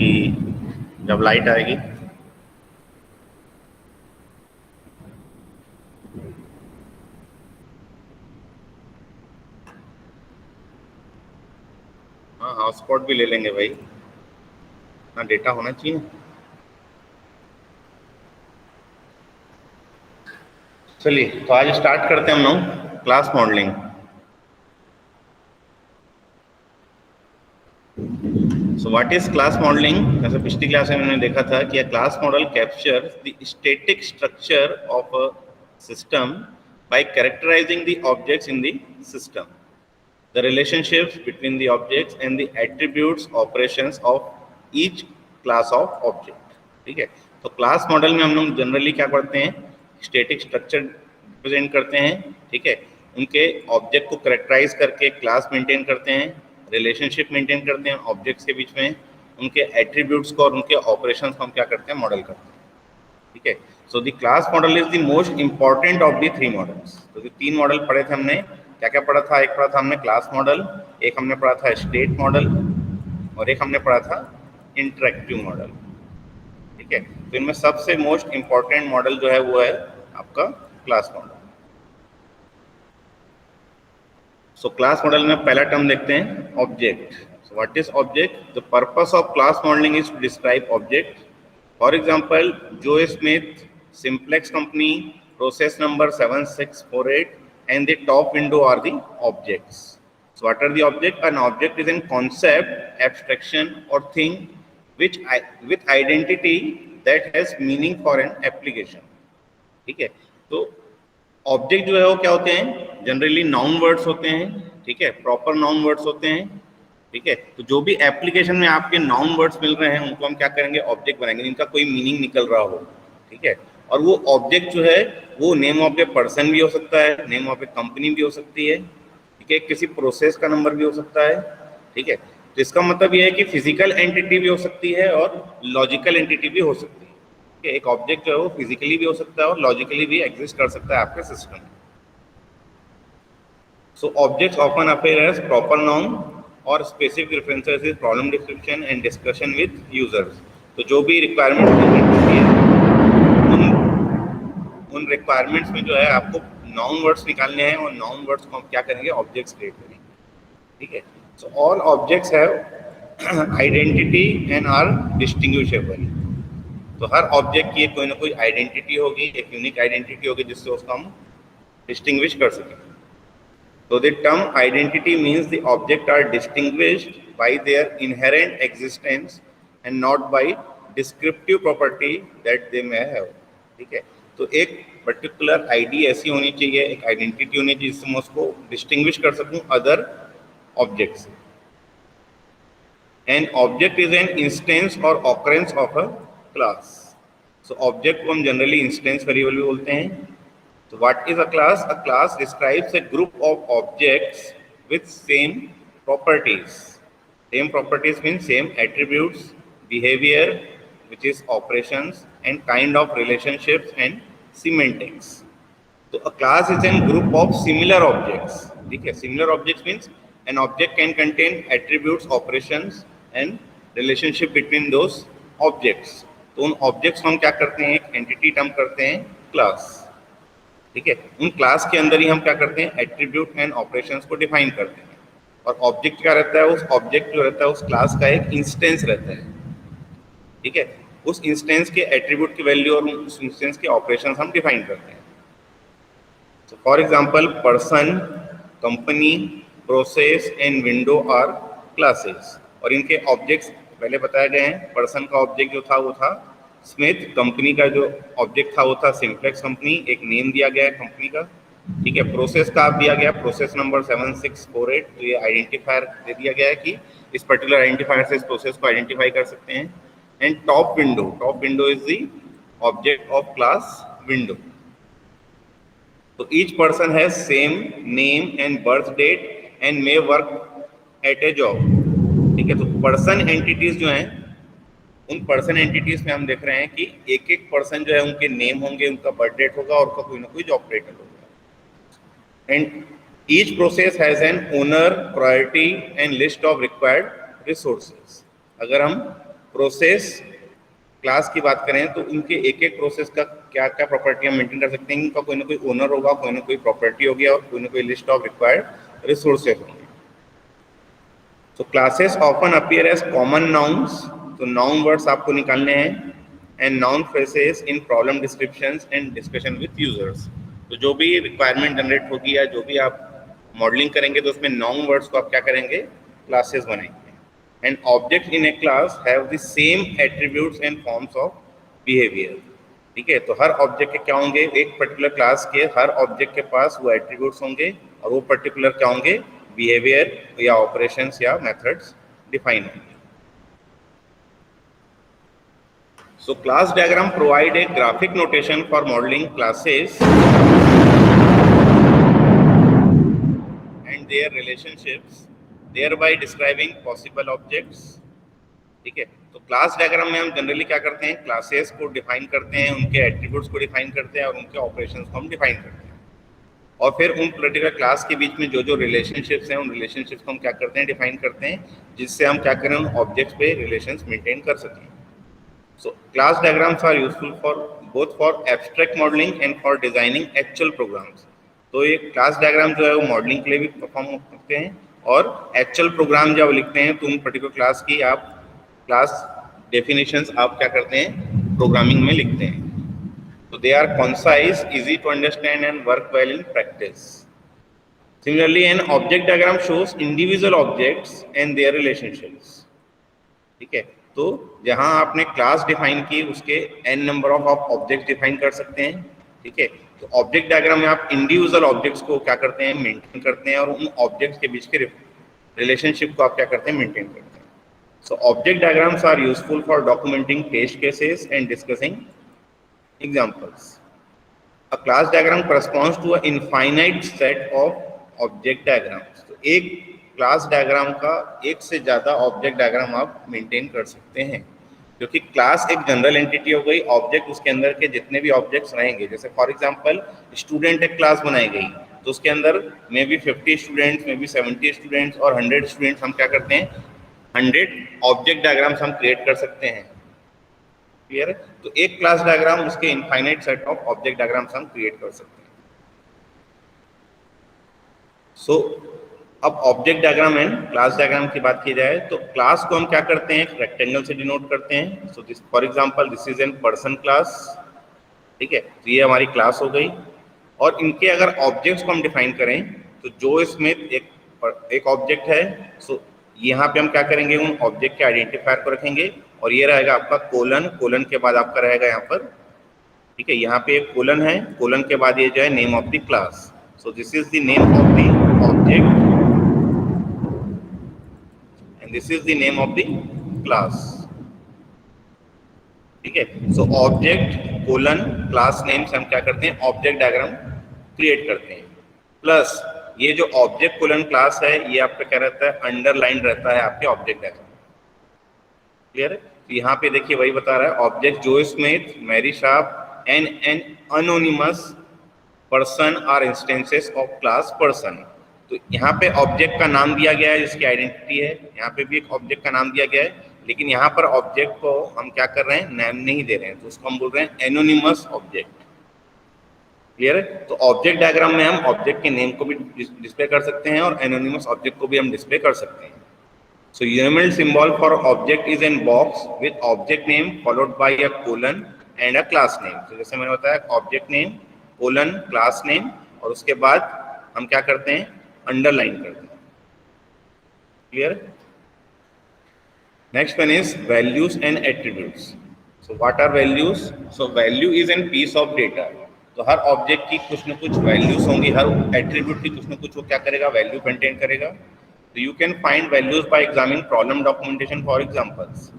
कि जब लाइट आएगी हाँ हॉटस्पॉट भी ले लेंगे भाई, हाँ डेटा होना चाहिए। चलिए तो आज स्टार्ट करते हैं हम लोग class modelling. So what is class modelling? जैसे पिछली क्लास में मैंने देखा था कि class model capture the static structure of a system by characterizing the objects in the system, the relationships between the objects and the attributes operations of each class of object। ठीक है, तो class model में हम लोग generally क्या करते हैं, static structure represent करते हैं। ठीक है, उनके ऑब्जेक्ट को करेक्टराइज करके क्लास मेंटेन करते हैं, रिलेशनशिप मेंटेन करते हैं ऑब्जेक्ट्स के बीच में, उनके एट्रीब्यूट्स को और उनके ऑपरेशंस को हम क्या करते हैं, मॉडल करते हैं। ठीक है, so the class model is the most important of the three models. तो जो तीन मॉडल पढ़े थे हमने, क्या क्या पढ़ा था? एक पढ़ा था हमने क्लास मॉडल, एक हमने पढ़ा था स्टेट मॉडल, और एक हमने पढ़ा था इंटरेक्टिव मॉडल। ठीक है, तो इनमें सबसे मोस्ट इंपॉर्टेंट मॉडल जो है वो है आपका class model. So class model में पहला टर्म देखते हैं, object. So what is object? The purpose of class modelling is to describe object. For example, Joe Smith, simplex company, process number 7648 and the top window are the objects. So what are the object? An object is a concept, abstraction or thing which with identity that has meaning for an application। ठीक है, तो object जो है वो क्या होते हैं? Generally noun words होते हैं। ठीक है, प्रॉपर नाउन वर्ड्स होते हैं। ठीक है, तो जो भी एप्लीकेशन में आपके नाउन वर्ड्स मिल रहे हैं उनको हम क्या करेंगे, ऑब्जेक्ट बनाएंगे, जिनका कोई मीनिंग निकल रहा हो। ठीक है, और वो ऑब्जेक्ट जो है वो नेम ऑफ ए पर्सन भी हो सकता है, नेम ऑफ ए कंपनी भी हो सकती है। ठीक है, किसी प्रोसेस का नंबर भी हो सकता है। ठीक है, तो इसका मतलब ये है कि फिजिकल एंटिटी भी हो सकती है और लॉजिकल एंटिटी भी हो सकती है। ठीक है, एक ऑब्जेक्ट जो है वो फिजिकली भी हो सकता है और लॉजिकली भी एग्जिस्ट कर सकता है आपके सिस्टम में। So objects often appear as proper noun और specific references is problem description and discussion with users. तो जो भी रिक्वायरमेंट होती है उन रिक्वायरमेंट्स में जो है आपको नाउन वर्ड्स निकालने हैं और नाउन वर्ड्स को हम क्या करेंगे, ऑब्जेक्ट्स क्रिएट करेंगे। ठीक है, so all objects have identity and are distinguishable. तो हर ऑब्जेक्ट की कोई ना कोई आइडेंटिटी होगी, एक यूनिक आइडेंटिटी होगी जिससे उसको हम डिस्टिंग्विश कर सकें। तो the term identity means the objects are distinguished by their inherent existence and not by descriptive property that they may have. ठीक है, तो एक पर्टिकुलर आईडी ऐसी होनी चाहिए, एक आइडेंटिटी होनी चाहिए जिससे मैं उसको डिस्टिंग्विश कर सकूं अदर ऑब्जेक्ट से। An object is an instance और occurrence of a class. So object को हम जनरली इंस्टेंस वेरिएबल भी बोलते हैं। तो what is a class? A class describes a group of objects with same properties. Same properties mean same attributes, behaviour which is operations and kind of relationships and semantics। तो a class is a group of similar objects। ठीक है, similar objects means an object can contain attributes, operations and relationship between those objects। तो उन objects को हम क्या करते हैं, एक entity term करते हैं class। ठीक है, उन क्लास के अंदर ही हम क्या करते हैं, एट्रीब्यूट एंड ऑपरेशंस को डिफाइन करते हैं। और ऑब्जेक्ट क्या रहता है, उस ऑब्जेक्ट जो रहता है उस क्लास का एक इंस्टेंस रहता है। ठीक है, उस इंस्टेंस के एट्रीब्यूट की वैल्यू और उस इंस्टेंस के ऑपरेशंस हम डिफाइन करते हैं। So, for example, person, company, process and window are classes. और इनके ऑब्जेक्ट्स पहले बताए गए हैं। पर्सन का ऑब्जेक्ट जो था वो था स्मिथ, कंपनी का जो ऑब्जेक्ट था वो था सिंप्लेक्स कंपनी, एक नेम दिया गया है कंपनी का। ठीक है, प्रोसेस का आप दिया गया प्रोसेस नंबर 7648, तो ये आइडेंटिफायर दे दिया गया है कि इस पर्टिकुलर आइडेंटिफायर से इस प्रोसेस को आइडेंटिफाई कर सकते हैं। And top window is the object of class window. तो each person has same name and birth date and may work at a job. ठीक है, तो पर्सन एंटिटीज जो हैं उन पर्सन एंटिटीज में हम देख रहे हैं कि एक एक पर्सन जो है उनके नेम होंगे, उनका बर्थ डेट होगा और उनका कोई ना कोई जॉब टाइटल होगा। And each process has an owner, priority and list of required resources. अगर हम प्रोसेस क्लास की बात करें तो इनके एक एक प्रोसेस का क्या क्या प्रॉपर्टी हम मेंटेन कर सकते हैं। इनका कोई ना कोई ओनर होगा, कोई ना कोई प्रॉपर्टी होगी और कोई ना कोई लिस्ट ऑफ रिक्वायर्ड रिसोर्सेज होंगे। So classes often appear as common nouns, तो noun words आपको निकालने हैं, and noun phrases in problem descriptions and discussion with users। तो जो भी रिक्वायरमेंट जनरेट होगी या जो भी आप मॉडलिंग करेंगे तो उसमें noun words को आप क्या करेंगे, क्लासेस बनाएंगे। And objects in a class have the same attributes and forms of behavior। ठीक है, तो हर ऑब्जेक्ट के क्या होंगे, एक पर्टिकुलर क्लास के हर ऑब्जेक्ट के पास वो एट्रीब्यूट्स होंगे और वो पर्टिकुलर क्या होंगे, बिहेवियर या ऑपरेशंस या मेथड्स डिफाइन होंगे। So class diagram provide a graphic notation for modeling classes and their relationships, thereby describing possible objects। ठीक है, तो क्लास डायग्राम में हम जनरली क्या करते हैं, क्लासेस को डिफाइन करते हैं, उनके एट्रीब्यूट्स को डिफाइन करते हैं और उनके ऑपरेशंस को हम डिफाइन करते हैं, और फिर उन पर्टिकुलर क्लास के बीच में जो जो रिलेशनशिप्स हैं उन रिलेशनशिप्स को हम क्या करते हैं, डिफाइन करते हैं, जिससे हम क्या करें, उन ऑब्जेक्ट्स पे रिलेशंस मेंटेन कर सकें। So class diagrams are useful for both for abstract modelling and for designing actual programs. तो ये क्लास डायग्राम जो है वो मॉडलिंग के लिए भी परफॉर्म करते हैं और एक्चुअल प्रोग्राम जब लिखते हैं तो उन पर्टिकुलर क्लास की आप क्लास डेफिनेशंस आप क्या करते हैं, प्रोग्रामिंग में लिखते हैं। So they are concise, easy to understand and work well in practice। Similarly, an object diagram shows individual objects and their relationships। ठीक है, तो जहां आपने क्लास डिफाइन की उसके n number of objects define कर सकते हैं। ठीक है, तो ऑब्जेक्ट डायग्राम में आप इंडिविजुअल ऑब्जेक्ट्स को क्या करते हैं, मेंटेन करते हैं और उन ऑब्जेक्ट्स के बीच के रिलेशनशिप को आप क्या करते हैं, मेंटेन करते हैं। So object diagrams are useful for documenting test cases and discussing examples। A class diagram corresponds to an infinite set of object diagrams। तो एक क्लास डायग्राम का एक से ज़्यादा ऑब्जेक्ट डायग्राम आप मेंटेन कर सकते हैं, क्योंकि क्लास एक जनरल एंटिटी हो गई, ऑब्जेक्ट उसके अंदर के जितने भी ऑब्जेक्ट्स रहेंगे, जैसे फॉर एग्जांपल स्टूडेंट एक क्लास बनाई गई तो उसके अंदर may be 50 students, may be 70 students और 100 स्टूडेंट्स, हम क्या करते हैं, 100 ऑब्जेक्ट डायग्राम्स हम क्रिएट कर सकते हैं। क्लियर है, तो एक क्लास डायग्राम उसके infinite set of object diagrams हम क्रिएट कर सकते हैं। सो अब object diagram and class diagram की बात की जाए तो क्लास को हम क्या करते हैं, रेक्टेंगल से डिनोट करते हैं। So this for example this is an person class. ठीक है, तो ये हमारी क्लास हो गई और इनके अगर ऑब्जेक्ट्स को हम डिफाइन करें तो जो इसमें एक ऑब्जेक्ट है, सो यहाँ पे हम क्या करेंगे, उन ऑब्जेक्ट के आइडेंटिफायर को रखेंगे और ये रहेगा आपका कोलन, कोलन के बाद आपका रहेगा यहाँ पर, ठीक है, यहाँ पे एक कोलन है, कोलन के बाद ये जो है name of the class. So this is the name of the object and this is the name of the class. ठीक है, so object colon class name से हम क्या करते हैं, ऑब्जेक्ट डायग्राम क्रिएट करते हैं। प्लस ये जो ऑब्जेक्ट कोलन क्लास है ये आपका क्या रहता है, अंडरलाइन रहता है आपके ऑब्जेक्ट डायग्राम। क्लियर है, तो यहाँ पे देखिए वही बता रहा है, object Joe Smith, Mary Sharp and an anonymous person are instances of class person. तो यहाँ पे ऑब्जेक्ट का नाम दिया गया है जिसकी आइडेंटिटी है, यहाँ पे भी एक ऑब्जेक्ट का नाम दिया गया है, लेकिन यहाँ पर ऑब्जेक्ट को हम क्या कर रहे हैं, नाम नहीं दे रहे हैं, तो उसको हम बोल रहे हैं एनोनिमस ऑब्जेक्ट। क्लियर है, तो ऑब्जेक्ट डायग्राम में हम ऑब्जेक्ट के नेम को भी डिस्प्ले कर सकते हैं और एनोनिमस ऑब्जेक्ट को भी हम डिस्प्ले कर सकते हैं। So universal symbol for object is N box with object name followed by a colon and a class name. तो जैसे मैंने बताया, object name colon class name और उसके बाद हम क्या करते हैं, अंडरलाइन करते हैं। Clear, next one is values and attributes. So what are values? So value is an piece of data. तो हर ऑब्जेक्ट की कुछ न कुछ वैल्यूज होंगी, हर एट्रीब्यूट की कुछ न कुछ वो क्या करेगा, वैल्यू कंटेन करेगा। तो you can find values bye examining problem documentation for examples.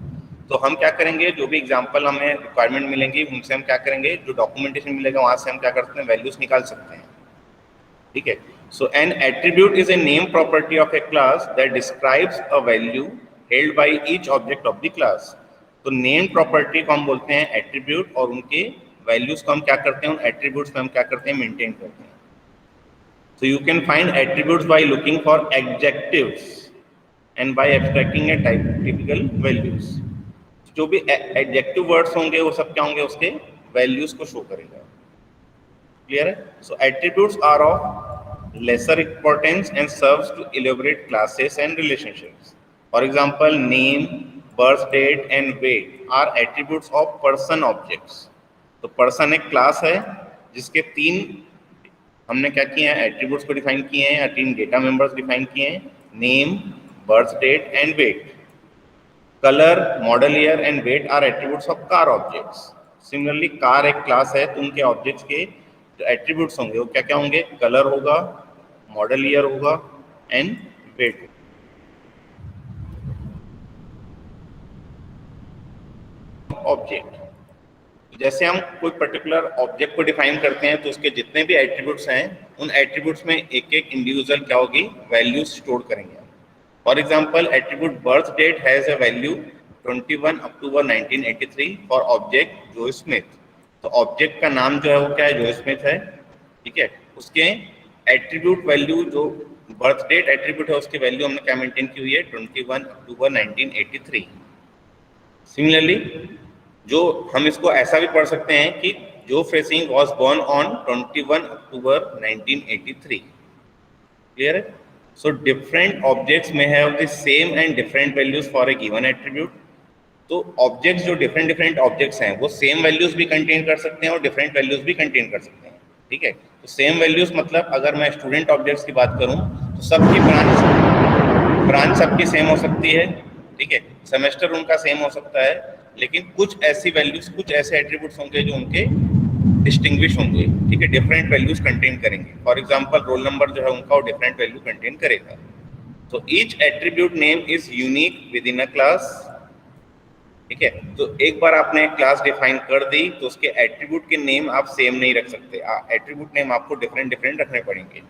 तो हम क्या करेंगे, जो भी एग्जांपल हमें रिक्वायरमेंट मिलेंगी उनसे हम क्या करेंगे, जो डॉक्यूमेंटेशन मिलेगा वहां से हम क्या कर सकते हैं, वैल्यूज निकाल सकते हैं। ठीक है, so an attribute is a name property of a class that describes a value held by each object of the class. तो नेम प्रॉपर्टी को हम बोलते हैं एट्रीब्यूट और उनके वैल्यूज को हम क्या करते हैं, उन एट्रीब्यूट्स में हम क्या करते हैं, मेंटेन करते हैं। So you can find attributes by looking for adjectives and by abstracting a typical values। जो भी एडजेक्टिव वर्ड्स होंगे वो सब क्या होंगे, उसके वैल्यूज को शो करेगा। क्लियर है? So attributes are of lesser importance and serves to elaborate classes and relationships. For example name, birth date and weight are attributes of person objects. तो पर्सन एक क्लास है जिसके तीन हमने क्या किए हैं, एट्रीब्यूट्स को डिफाइन किए हैं, या तीन डेटा मेंबर्स डिफाइन किए हैं, name, birth date and weight. Colour, model year and weight are attributes of car objects. Similarly car एक क्लास है, तो उनके ऑब्जेक्ट्स के जो एट्रीब्यूट्स होंगे वो क्या क्या होंगे, कलर होगा, मॉडल ईयर होगा एंड वेट। ऑब्जेक्ट, जैसे हम कोई पर्टिकुलर ऑब्जेक्ट को डिफाइन करते हैं तो उसके जितने भी एट्रीब्यूट्स हैं उन एट्रीब्यूट्स में एक एक इंडिविजुअल क्या होगी, वैल्यूज स्टोर करेंगे। For example attribute birth date has a value 21 October 1983 for object Joe Smith. तो ऑब्जेक्ट का नाम जो है वो क्या है, जो स्मिथ है। ठीक है, उसके एट्रीब्यूट वैल्यू जो बर्थ डेट एट्रीब्यूट है उसकी वैल्यू हमने क्या मेंटेन की हुई है, 21 अक्टूबर 1983। सिमिलरली जो हम इसको ऐसा भी पढ़ सकते हैं कि जो phrasing was born on 21 October 1983। Clear है? सो डिफरेंट ऑब्जेक्ट्स में have the same and different values for a given attribute. तो ऑब्जेक्ट्स जो डिफरेंट डिफरेंट ऑब्जेक्ट्स हैं वो सेम वैल्यूज भी कंटेन कर सकते हैं और डिफरेंट वैल्यूज भी कंटेन कर सकते हैं। ठीक है, तो सेम वैल्यूज मतलब अगर मैं स्टूडेंट ऑब्जेक्ट्स की बात करूं तो सबकी ब्रांच सबकी सेम हो सकती है। ठीक है, सेमेस्टर उनका सेम हो सकता है, लेकिन कुछ ऐसी वैल्यूज, कुछ ऐसे एट्रीब्यूट्स होंगे जो उनके डिस्टिंग्विश होंगे। ठीक है, डिफरेंट वैल्यूज कंटेन करेंगे। फॉर एग्जांपल रोल नंबर जो है उनका वो डिफरेंट वैल्यू कंटेन करेगा। तो each attribute name is unique with in a class. ठीक है, तो एक बार आपने क्लास डिफाइन कर दी तो उसके एट्रीब्यूट के नेम आप सेम नहीं रख सकते, एट्रीब्यूट नेम आपको डिफरेंट डिफरेंट रखने पड़ेंगे।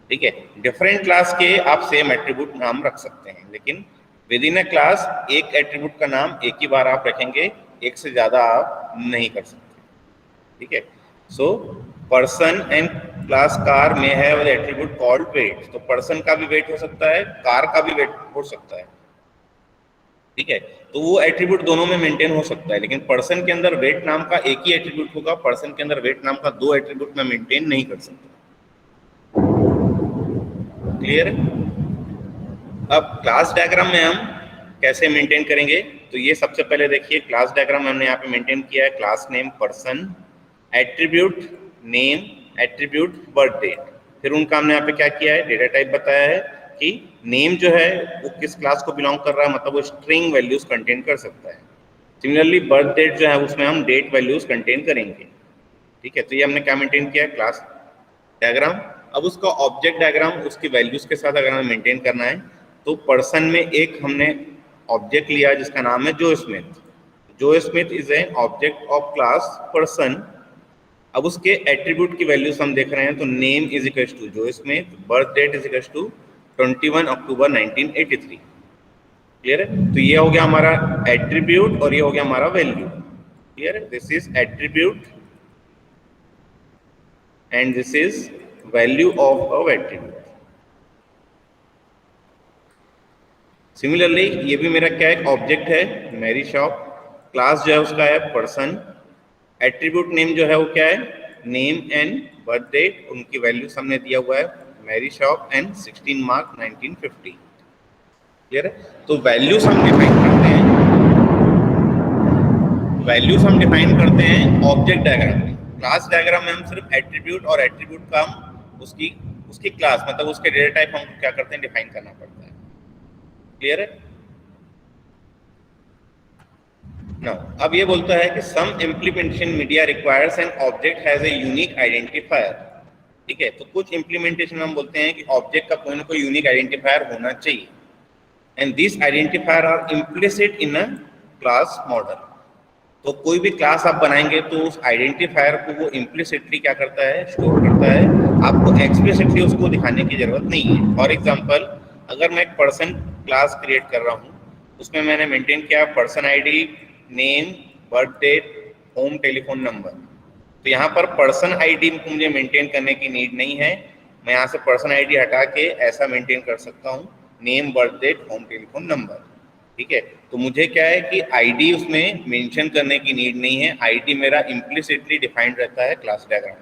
ठीक है, डिफरेंट क्लास के आप सेम एट्रीब्यूट नाम रख सकते हैं, लेकिन विद इन अ क्लास एक एट्रीब्यूट का नाम एक ही बार आप रखेंगे, एक से ज्यादा आप नहीं कर सकते। ठीक है, so person and class car में have the attribute called weight. तो पर्सन का भी वेट हो सकता है, कार का भी वेट हो सकता है। ठीक है, तो वो एट्रीब्यूट दोनों में मेंटेन हो सकता है, लेकिन पर्सन के अंदर वेट नाम का एक ही एट्रीब्यूट होगा, पर्सन के अंदर वेट नाम का दो एट्रीब्यूट में मेंटेन नहीं कर सकता। क्लियर है? अब क्लास डायग्राम में हम कैसे मेंटेन करेंगे, तो ये सबसे पहले देखिए क्लास डायग्राम हमने यहाँ पे मेंटेन किया है। Class name person, attribute name, attribute birth date. फिर उनका हमने यहाँ पे क्या किया है, डेटा टाइप बताया है कि नेम जो है वो किस क्लास को बिलोंग कर रहा है, मतलब वो स्ट्रिंग वैल्यूज कंटेन कर सकता है। सिमिलरली बर्थ डेट जो है उसमें हम डेट वैल्यूज कंटेन करेंगे। ठीक है, तो ये हमने क्या मेंटेन किया है, क्लास डायग्राम। अब उसका ऑब्जेक्ट डायग्राम उसकी वैल्यूज के साथ अगर हमें मेंटेन करना है तो पर्सन में एक हमने ऑब्जेक्ट लिया जिसका नाम है जो स्मिथ। जो Smith is an object of class person. अब उसके एट्रीब्यूट की वैल्यूज हम देख रहे हैं, तो name is equal to Joe Smith, birth date is equal to 21 October 1983। Clear है? तो ये हो गया हमारा एट्रीब्यूट और ये हो गया हमारा वैल्यू। क्लियर है? This is attribute and this is value of a attribute. Similarly ये भी मेरा क्या है, ऑब्जेक्ट है मेरी शॉप। क्लास जो है उसका है पर्सन, एट्रीब्यूट नेम जो है वो क्या है, नेम एंड बर्थ डेट, उनकी वैल्यूज हमने दिया हुआ है मेरी शॉप एंड 16 मार्च 1950। क्लियर है? तो वैल्यूज हम डिफाइन करते हैं, वैल्यूज हम डिफाइन करते हैं ऑब्जेक्ट डायग्राम में। क्लास डायग्राम में हम सिर्फ एट्रीब्यूट और एट्रीब्यूट का हम उसकी क्लास मतलब उसके डेटा टाइप हम क्या करते हैं, डिफाइन करना पड़ता है। क्लियर है? नाउ अब ये बोलता है कि some implementation media requires an object has a unique identifier. ठीक है, तो कुछ इम्प्लीमेंटेशन हम बोलते हैं कि ऑब्जेक्ट का कोई ना कोई यूनिक आइडेंटिफायर होना चाहिए, and this identifier are implicit in a class model. तो कोई भी क्लास आप बनाएंगे तो उस आइडेंटिफायर को वो इम्प्लिसिटली क्या करता है, स्टोर करता है, आपको एक्सप्लिसिटली उसको दिखाने की जरूरत नहीं है। फॉर एग्जांपल अगर मैं एक पर्सन क्लास क्रिएट कर रहा हूँ, उसमें मैंने मेंटेन किया person ID, name, birth date, home, telephone number. तो यहाँ पर पर्सन आईडी को मुझे मेंटेन करने की नीड नहीं है, मैं यहाँ से पर्सन आईडी हटा के ऐसा मेंटेन कर सकता हूँ name, birth date, home, telephone number. ठीक है, तो मुझे क्या है कि आईडी उसमें मेंशन करने की नीड नहीं है, आईडी मेरा इम्प्लिसिटली डिफाइंड रहता है क्लास डायग्राम।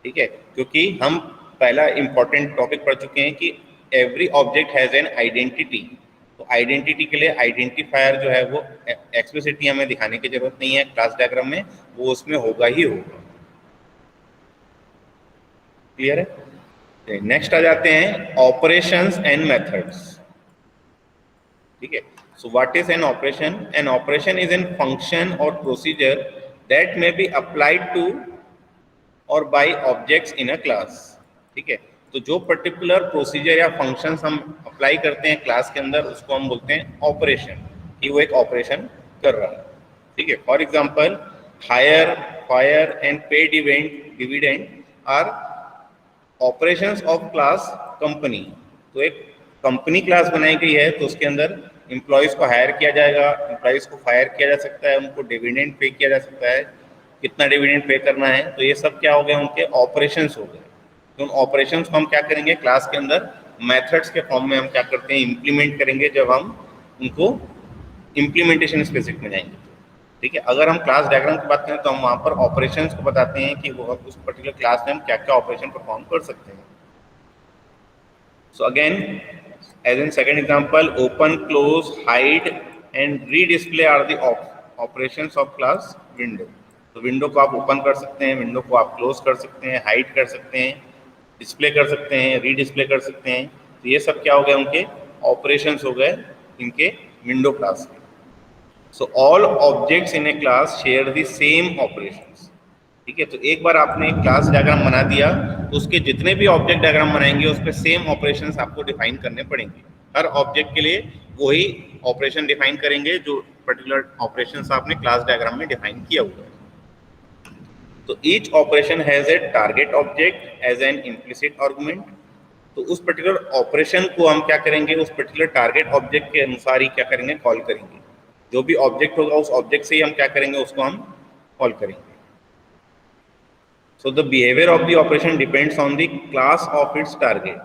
ठीक है, क्योंकि हम पहला इंपॉर्टेंट टॉपिक पढ़ चुके हैं कि every object has an identity. तो आइडेंटिटी के लिए आइडेंटिफायर जो है वो एक्सप्लिसिटली हमें दिखाने की जरूरत नहीं है क्लास डायग्राम में, वो उसमें होगा ही होगा। क्लियर है? नेक्स्ट आ जाते हैं ऑपरेशंस एंड मेथड्स। ठीक है, so what is an operation? An operation is a function or procedure that may be applied to or by objects in a class। ठीक है, तो जो पर्टिकुलर प्रोसीजर या फंक्शंस हम अप्लाई करते हैं क्लास के अंदर उसको हम बोलते हैं ऑपरेशन, कि वो एक ऑपरेशन कर रहा है। ठीक है, for example hire, fire and paid event dividend are operations of class company. तो एक कंपनी क्लास बनाई गई है तो उसके अंदर एम्प्लॉयज को हायर किया जाएगा, एम्प्लॉयज को फायर किया जा सकता है, उनको डिविडेंड पे किया जा सकता है, कितना डिविडेंड पे करना है, तो ये सब क्या हो गए, उनके ऑपरेशंस हो गए। तो उन ऑपरेशंस को हम क्या करेंगे क्लास के अंदर मेथड्स के फॉर्म में हम क्या करते हैं इम्प्लीमेंट करेंगे जब हम उनको इम्प्लीमेंटेशन स्पेसिफिक में जाएंगे। ठीक है, अगर हम क्लास डायग्राम की बात करें तो हम वहाँ पर ऑपरेशंस को बताते हैं कि वो उस पर्टिकुलर क्लास में हम क्या क्या ऑपरेशन परफॉर्म कर सकते हैं। So again as in second example, open, close, hide and redisplay are the operations of class window। तो विंडो को आप ओपन कर सकते हैं, विंडो को आप क्लोज कर सकते हैं, हाइड कर सकते हैं, डिस्प्ले कर सकते हैं, रीडिस्प्ले कर सकते हैं। तो ये सब क्या हो गए, उनके ऑपरेशंस हो गए इनके विंडो क्लास के। सो all objects in A class share the same operations. ठीक है, तो एक बार आपने एक क्लास डायग्राम बना दिया तो उसके जितने भी ऑब्जेक्ट डायग्राम बनाएंगे उस पर सेम ऑपरेशंस आपको डिफाइन करने पड़ेंगे। हर ऑब्जेक्ट के लिए वही ऑपरेशन डिफाइन करेंगे जो पर्टिकुलर ऑपरेशंस आपने क्लास डायग्राम में डिफाइन किया हुआ है। तो each operation has a target object as an implicit argument. तो उस पर्टिकुलर ऑपरेशन को हम क्या करेंगे, उस पर्टिकुलर टारगेट ऑब्जेक्ट के अनुसार ही क्या करेंगे, कॉल करेंगे। जो भी ऑब्जेक्ट होगा उस ऑब्जेक्ट से ही हम क्या करेंगे, उसको हम कॉल करेंगे। So the behavior of the operation depends on the class of its target।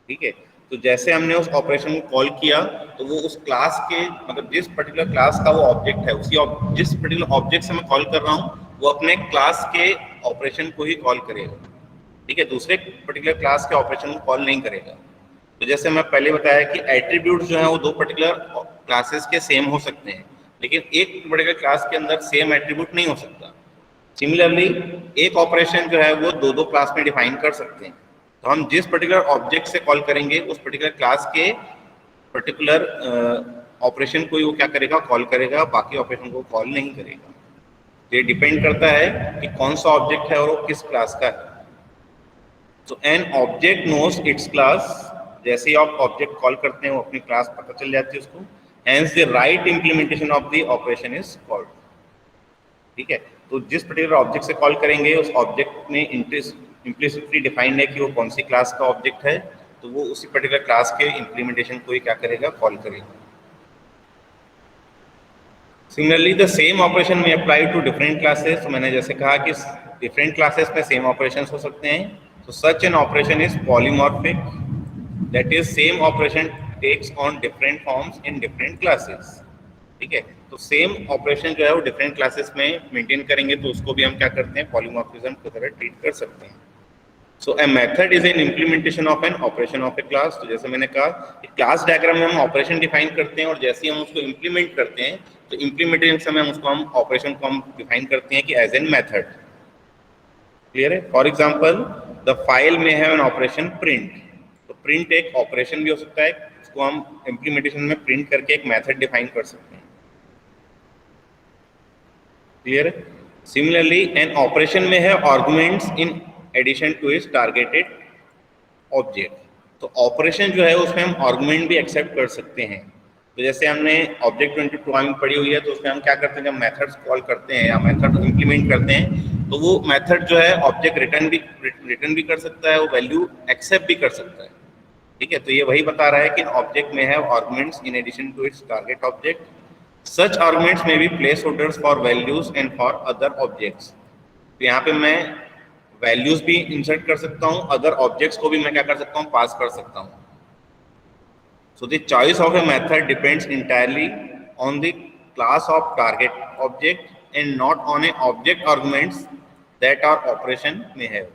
ठीक है, तो जैसे हमने उस ऑपरेशन को कॉल किया तो वो उस क्लास के मतलब जिस पर्टिकुलर क्लास का वो ऑब्जेक्ट है उसी जिस पर्टिकुलर ऑब्जेक्ट से मैं कॉल कर रहा हूँ वो अपने क्लास के ऑपरेशन को ही कॉल करेगा। ठीक है, दूसरे पर्टिकुलर क्लास के ऑपरेशन को कॉल नहीं करेगा। तो जैसे मैं पहले बताया कि एट्रीब्यूट्स जो है वो दो पर्टिकुलर क्लासेस के सेम हो सकते हैं, लेकिन एक पर्टिकुलर क्लास के अंदर सेम एट्रीब्यूट नहीं हो सकता। सिमिलरली एक ऑपरेशन जो है वो दो दो क्लास में डिफाइन कर सकते हैं। तो हम जिस पर्टिकुलर ऑब्जेक्ट से कॉल करेंगे उस पर्टिकुलर क्लास के पर्टिकुलर ऑपरेशन को ही वो क्या करेगा, कॉल करेगा, बाकी ऑपरेशन को कॉल नहीं करेगा। तो ये डिपेंड करता है कि कौन सा ऑब्जेक्ट है और वो किस क्लास का है। तो an object knows its class. जैसे ही आप ऑब्जेक्ट कॉल करते हैं वो अपनी क्लास पता चल जाती है उसको। Hence the right implementation of the operation is called. ठीक है, तो जिस पर्टिकुलर ऑब्जेक्ट से कॉल करेंगे उस ऑब्जेक्ट में इम्प्लिसिटली डिफाइंड है कि वो कौन सी क्लास का ऑब्जेक्ट है, तो वो उसी पर्टिकुलर क्लास के इम्प्लीमेंटेशन को ही क्या करेगा, कॉल करेगा। Similarly the same operation may apply to different classes. तो मैंने जैसे कहा कि डिफरेंट क्लासेस में सेम ऑपरेशंस हो सकते हैं। तो such an operation is polymorphic, that is same operation takes on different forms in different classes. ठीक है, तो सेम ऑपरेशन जो है वो डिफरेंट क्लासेस में मेंटेन करेंगे तो उसको भी हम क्या करते हैं, पॉलीमॉर्फिज्म की तरह ट्रीट कर सकते हैं। So a method is an implementation of an operation of a class. तो जैसे मैंने कहा क्लास डायग्राम में हम ऑपरेशन डिफाइन करते हैं और जैसे ही हम उसको इम्प्लीमेंट करते हैं तो इम्प्लीमेंटेशन समय हम ऑपरेशन को हम डिफाइन करते हैं कि एज एन मेथड। क्लियर है? फॉर एग्जाम्पल द फाइल में है एन ऑपरेशन प्रिंट। तो प्रिंट एक ऑपरेशन भी हो सकता है, उसको हम इम्प्लीमेंटेशन में प्रिंट करके एक मेथड डिफाइन कर सकते हैं। क्लियर है? Similarly N operation may have arguments in addition to is targeted object. तो ऑपरेशन जो है उसमें हम आर्गुमेंट भी एक्सेप्ट कर सकते हैं। तो जैसे हमने ऑब्जेक्ट 22 प्रोग्रामिंग पढ़ी हुई है तो उसमें हम क्या करते हैं, जब मेथड्स कॉल करते हैं या मेथड इंप्लीमेंट करते हैं तो वो मेथड जो है ऑब्जेक्ट रिटर्न भी कर सकता है, वो वैल्यू एक्सेप्ट भी कर सकता है। ठीक है, तो ये वही बता रहा है कि object may have arguments in addition to its target object. Such arguments may be placeholders for values and for other objects। तो यहाँ पे मैं वैल्यूज भी इंसर्ट कर सकता हूँ, अदर ऑब्जेक्ट्स को भी मैं क्या कर सकता हूँ, पास कर सकता हूँ। So the choice of a method depends entirely on the class of target object and not on a object arguments that our operation may have.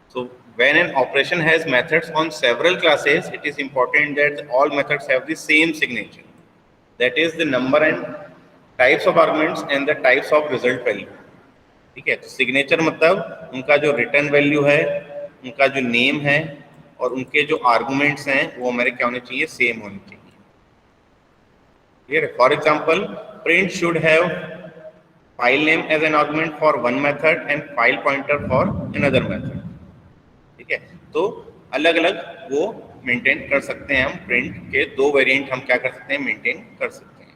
So when an operation has methods on several classes, it is important that all methods have the same signature. That is the number and types of arguments and the types of result value. ठीक है, तो signature मतलब उनका जो return value है, उनका जो name है और उनके जो आर्गुमेंट्स हैं वो हमारे क्या होने चाहिए, सेम होने चाहिए. Here, for example, print should have file name as an argument for one method and file pointer for another method. ठीक है, तो अलग अलग वो मेंटेन कर सकते हैं. हम प्रिंट के दो वेरिएंट हम क्या कर सकते हैं, मेंटेन कर सकते हैं.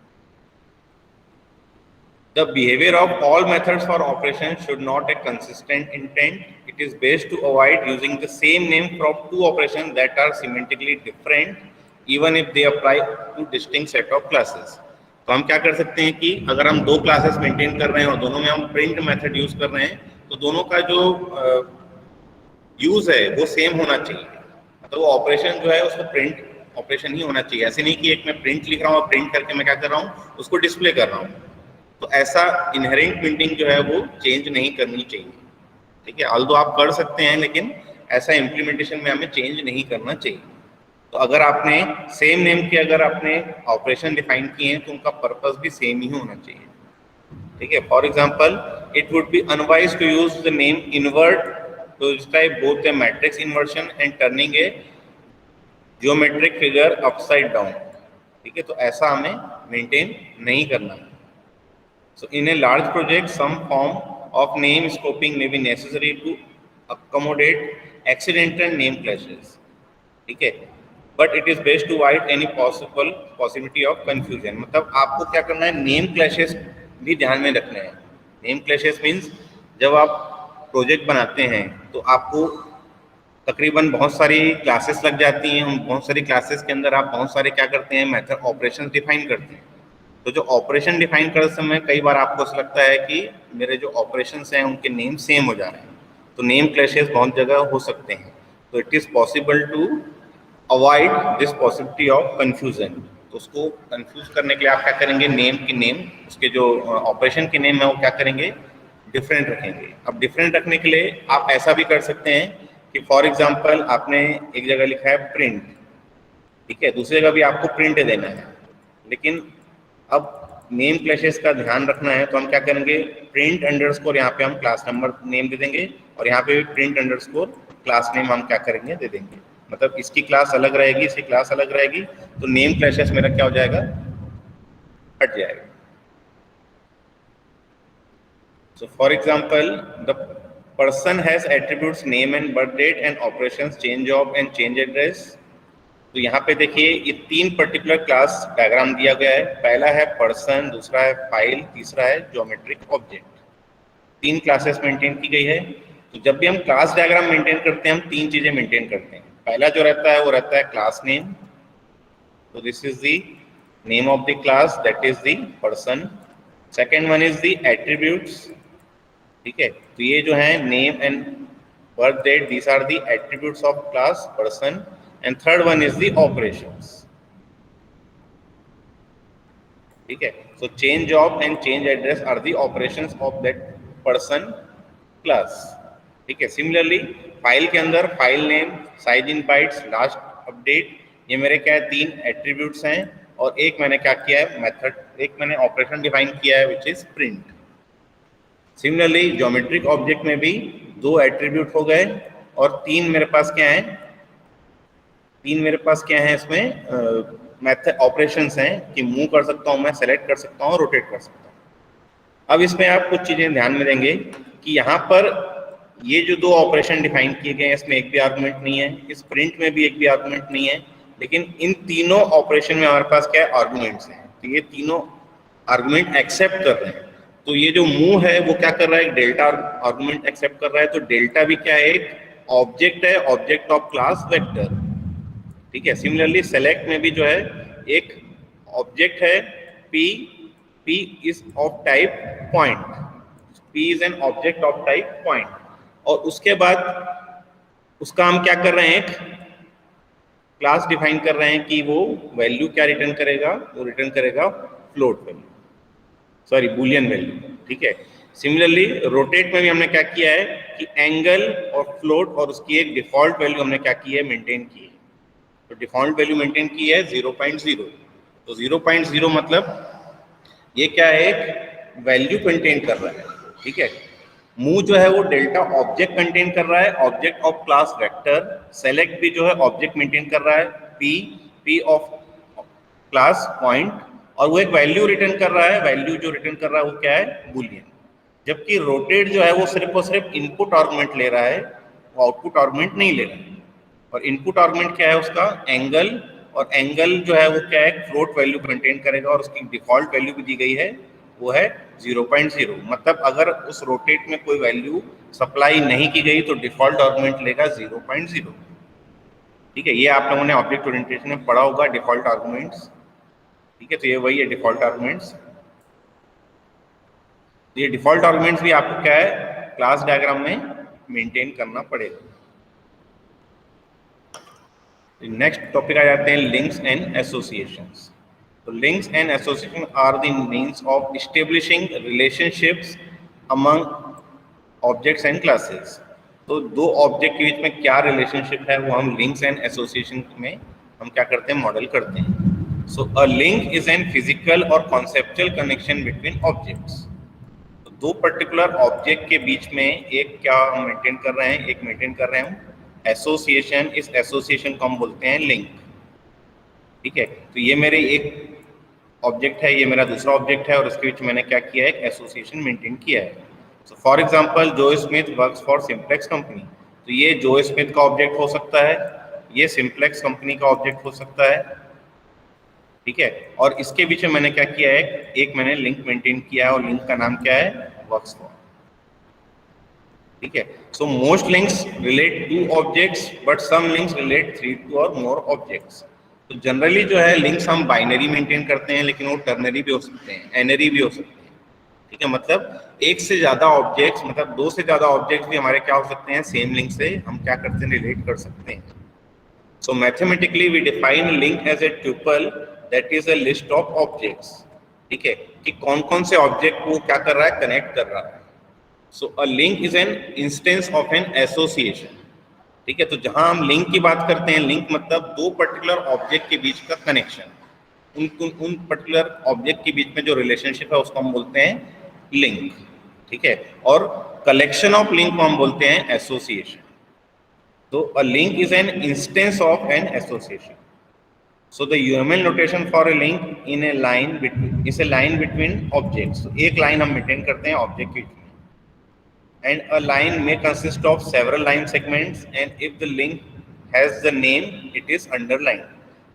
The behavior of all methods for operation should not have consistent intent. It is best to avoid using the same name for two operations that are semantically different, even if they apply to distinct set of classes. तो हम क्या कर सकते हैं कि अगर हम दो क्लासेस मेंटेन कर रहे हैं और दोनों में हम प्रिंट मेथड यूज कर रहे हैं, तो दोनों का जो यूज है वो सेम होना चाहिए. मतलब वो ऑपरेशन जो है उसको प्रिंट ऑपरेशन ही होना चाहिए. ऐसे नहीं कि एक मैं प्रिंट लिख रहा हूँ और प्रिंट करके मैं क्या कर रहा हूँ, उसको डिस्प्ले कर रहा हूँ. तो ऐसा इनहेरेंट प्रिंटिंग जो है वो चेंज नहीं करनी चाहिए. ठीक है, ऑल्दो आप कर सकते हैं लेकिन ऐसा इम्प्लीमेंटेशन में हमें चेंज नहीं करना चाहिए. तो अगर आपने सेम नेम के अगर आपने ऑपरेशन डिफाइन किए हैं तो उनका पर्पस भी सेम ही होना चाहिए. ठीक है, for example it would be unwise to use the name invert to describe both the matrix inversion and turning a geometric figure upside down. ठीक है, तो ऐसा हमें मेंटेन नहीं करना है. So in a large project, some form of name scoping may be necessary to accommodate accidental name clashes. ठीक है, but it is best to avoid any possibility of confusion. मतलब आपको क्या करना है, नेम क्लैशेस भी ध्यान में रखने हैं. नेम क्लैशेस मीन्स जब आप प्रोजेक्ट बनाते हैं तो आपको तकरीबन बहुत सारी क्लासेस लग जाती हैं. बहुत सारी क्लासेस के अंदर आप बहुत सारे क्या करते हैं, मेथड ऑपरेशन डिफाइन करते हैं. तो जो ऑपरेशन डिफाइन करते समय कई बार आपको ऐसा लगता है कि मेरे जो ऑपरेशंस हैं उनके नेम सेम हो जा रहे हैं, तो नेम क्लैशेस बहुत जगह हो सकते हैं. तो it is possible to avoid this possibility of confusion. तो उसको कंफ्यूज करने के लिए आप क्या करेंगे, नेम की नेम उसके जो ऑपरेशन के नेम है वो क्या करेंगे, डिफरेंट रखेंगे. अब डिफरेंट रखने के लिए आप ऐसा भी कर सकते हैं कि फॉर एग्जाम्पल आपने एक जगह लिखा है प्रिंट, ठीक है, दूसरी जगह भी आपको प्रिंट देना है, लेकिन अब नेम क्लैशेस का ध्यान रखना है. तो हम क्या करेंगे, प्रिंट अंडरस्कोर यहाँ पे हम क्लास नंबर नेम दे देंगे और यहाँ पे भी प्रिंट अंडरस्कोर क्लास नेम हम क्या करेंगे, दे देंगे. मतलब इसकी क्लास अलग रहेगी, इसकी क्लास अलग रहेगी, तो नेम क्लैशेस मेरा क्या हो जाएगा, हट जाएगा. So for example the person has attributes name and birth date and operations change job and change address. तो यहाँ पे देखिए ये तीन पर्टिकुलर क्लास डायग्राम दिया गया है. पहला है पर्सन, दूसरा है फाइल, तीसरा है ज्योमेट्रिक ऑब्जेक्ट. तीन क्लासेस मेंटेन की गई है. तो जब भी हम क्लास डायग्राम मेंटेन करते हैं हम तीन चीजें मेंटेन करते हैं. पहला जो रहता है वो रहता है क्लास नेम. तो this is the name of the class, that is the person. Second one is the attributes. ठीक है, तो ये जो है name and birth date, these are the attributes of class person. And third one is the operations. ठीक है, so change job and change address are the operations of that person class. ठीक है, similarly फाइल के अंदर file name, size in bytes, last update, ये मेरे क्या है, तीन एट्रीब्यूट्स हैं और एक मैंने क्या किया है, मेथड, एक मैंने ऑपरेशन डिफाइन किया है which is print. Similarly geometric object में भी दो एट्रीब्यूट हो गए और तीन मेरे पास क्या है, इसमें मेथड ऑपरेशंस हैं कि मूव कर सकता हूं मैं, सेलेक्ट कर सकता हूं, रोटेट कर सकता हूं. अब इसमें आप कुछ चीजें ध्यान में देंगे कि यहाँ पर ये जो दो ऑपरेशन डिफाइन किए गए हैं इसमें एक भी आर्गुमेंट नहीं है, इस प्रिंट में भी एक भी आर्गुमेंट नहीं है, लेकिन इन तीनों ऑपरेशन में हमारे पास क्या है, आर्गुमेंट्स हैं. तो ये तीनों आर्गुमेंट एक्सेप्ट कर रहे हैं. तो ये जो मूव है वो क्या कर रहा है, डेल्टा आर्गुमेंट एक्सेप्ट कर रहा है. तो डेल्टा भी क्या है, एक ऑब्जेक्ट है, ऑब्जेक्ट ऑफ क्लास वेक्टर. ठीक है, सिमिलरली सेलेक्ट में भी जो है एक ऑब्जेक्ट है P is of type point, P is an object of type point. और उसके बाद उसका हम क्या कर रहे हैं, एक क्लास डिफाइन कर रहे हैं कि वो वैल्यू क्या रिटर्न करेगा, वो रिटर्न करेगा float value, sorry Boolean value, ठीक है। सिमिलरली रोटेट में भी हमने क्या किया है कि एंगल और फ्लोट और उसकी एक डिफॉल्ट वैल्यू हमने क्या की है, मेंटेन की है। तो डिफॉल्ट वैल्यू मेंटेन की है 0.0। तो 0.0 मतलब ये क्या है, एक वैल्यू कंटेन कर रहा है, ठीक है। मूव जो है वो डेल्टा ऑब्जेक्ट कंटेन कर रहा है, object of class vector. Select भी जो है ऑब्जेक्ट मेंटेन कर रहा है, पी ऑफ क्लास पॉइंट, और वो एक वैल्यू रिटर्न कर रहा है। वैल्यू जो रिटर्न कर रहा है वो क्या है, बूलियन। जबकि रोटेट जो है वो सिर्फ और सिर्फ इनपुट आर्गुमेंट ले रहा है, वो आउटपुट आर्गुमेंट नहीं ले रहा है। और इनपुट आर्गुमेंट क्या है उसका, एंगल, और एंगल जो है वो क्या है, फ्लोट वैल्यू कंटेन करेगा, और उसकी डिफॉल्ट वैल्यू भी दी गई है, वो है 0.0। मतलब अगर उस रोटेट में कोई वैल्यू सप्लाई नहीं की गई तो डिफॉल्ट आर्गुमेंट लेगा 0.0, ठीक है। ये आप लोगों ने ऑब्जेक्ट ओरिएंटेशन में पढ़ा होगा, डिफॉल्ट आर्गुमेंट्स, ठीक है। तो ये वही है डिफॉल्ट आर्गुमेंट्स। ये डिफॉल्ट आर्गुमेंट्स भी आपको क्या है, क्लास डायग्राम में मेंटेन करना पड़ेगा। नेक्स्ट टॉपिक आ जाते हैं लिंक्स एंड एसोसिएशंस। तो links and association are the means of establishing relationships among objects and classes. तो दो ऑब्जेक्ट के बीच में क्या रिलेशनशिप है वो हम लिंक्स एंड एसोसिएशन में हम क्या करते हैं, मॉडल करते हैं। So a link is an physical और कॉन्सेप्चुअल कनेक्शन बिटवीन ऑब्जेक्ट्स। तो दो पर्टिकुलर ऑब्जेक्ट के बीच में एक क्या हम मेंटेन कर रहे हैं, एक मेंटेन कर रहे हैं एसोसिएशन। इस एसोसिएशन को हम बोलते हैं लिंक, ठीक है। तो ये मेरे एक ऑब्जेक्ट है, ये मेरा दूसरा ऑब्जेक्ट है, और इसके बीच मैंने क्या किया है, एक एसोसिएशन मेंटेन किया है। So for example Joe Smith works for simplex company. तो ये जो स्मिथ का ऑब्जेक्ट हो सकता है, ये सिंप्लेक्स कंपनी का ऑब्जेक्ट हो सकता है, ठीक है। और इसके बीच में मैंने क्या किया है, एक मैंने लिंक मेंटेन किया है, और लिंक का नाम क्या है, वर्क्स फॉर, ठीक है। So most links relate to objects but some links relate 3 to और मोर ऑब्जेक्ट्स। तो जनरली जो है लिंक्स हम बाइनरी मेंटेन करते हैं, लेकिन वो टर्नरी भी हो सकते हैं, एनरी भी हो सकते हैं, ठीक है। मतलब एक से ज्यादा ऑब्जेक्ट्स, मतलब दो से ज्यादा ऑब्जेक्ट्स भी हमारे क्या हो सकते हैं, सेम लिंक से हम क्या करते हैं, रिलेट कर सकते हैं। So mathematically we define link as a tuple that is a list of objects, ठीक है, कि कौन कौन से ऑब्जेक्ट को क्या कर रहा है, कनेक्ट कर रहा है। So a link is an instance of an association, ठीक है। तो जहां हम लिंक की बात करते हैं, लिंक मतलब दो पर्टिकुलर ऑब्जेक्ट के बीच का कनेक्शन, उन पर्टिकुलर ऑब्जेक्ट के बीच में जो रिलेशनशिप है उसको हम बोलते हैं लिंक, ठीक है। और कलेक्शन ऑफ लिंक को हम बोलते हैं एसोसिएशन। तो अ link is an instance of an association. So the UML notation for a link in a line between is a line between objects. So एक line हम मेंटेन करते हैं ऑब्जेक्ट के बीच में, and a line may consist of several line segments, and if the link has the name, it is underlined.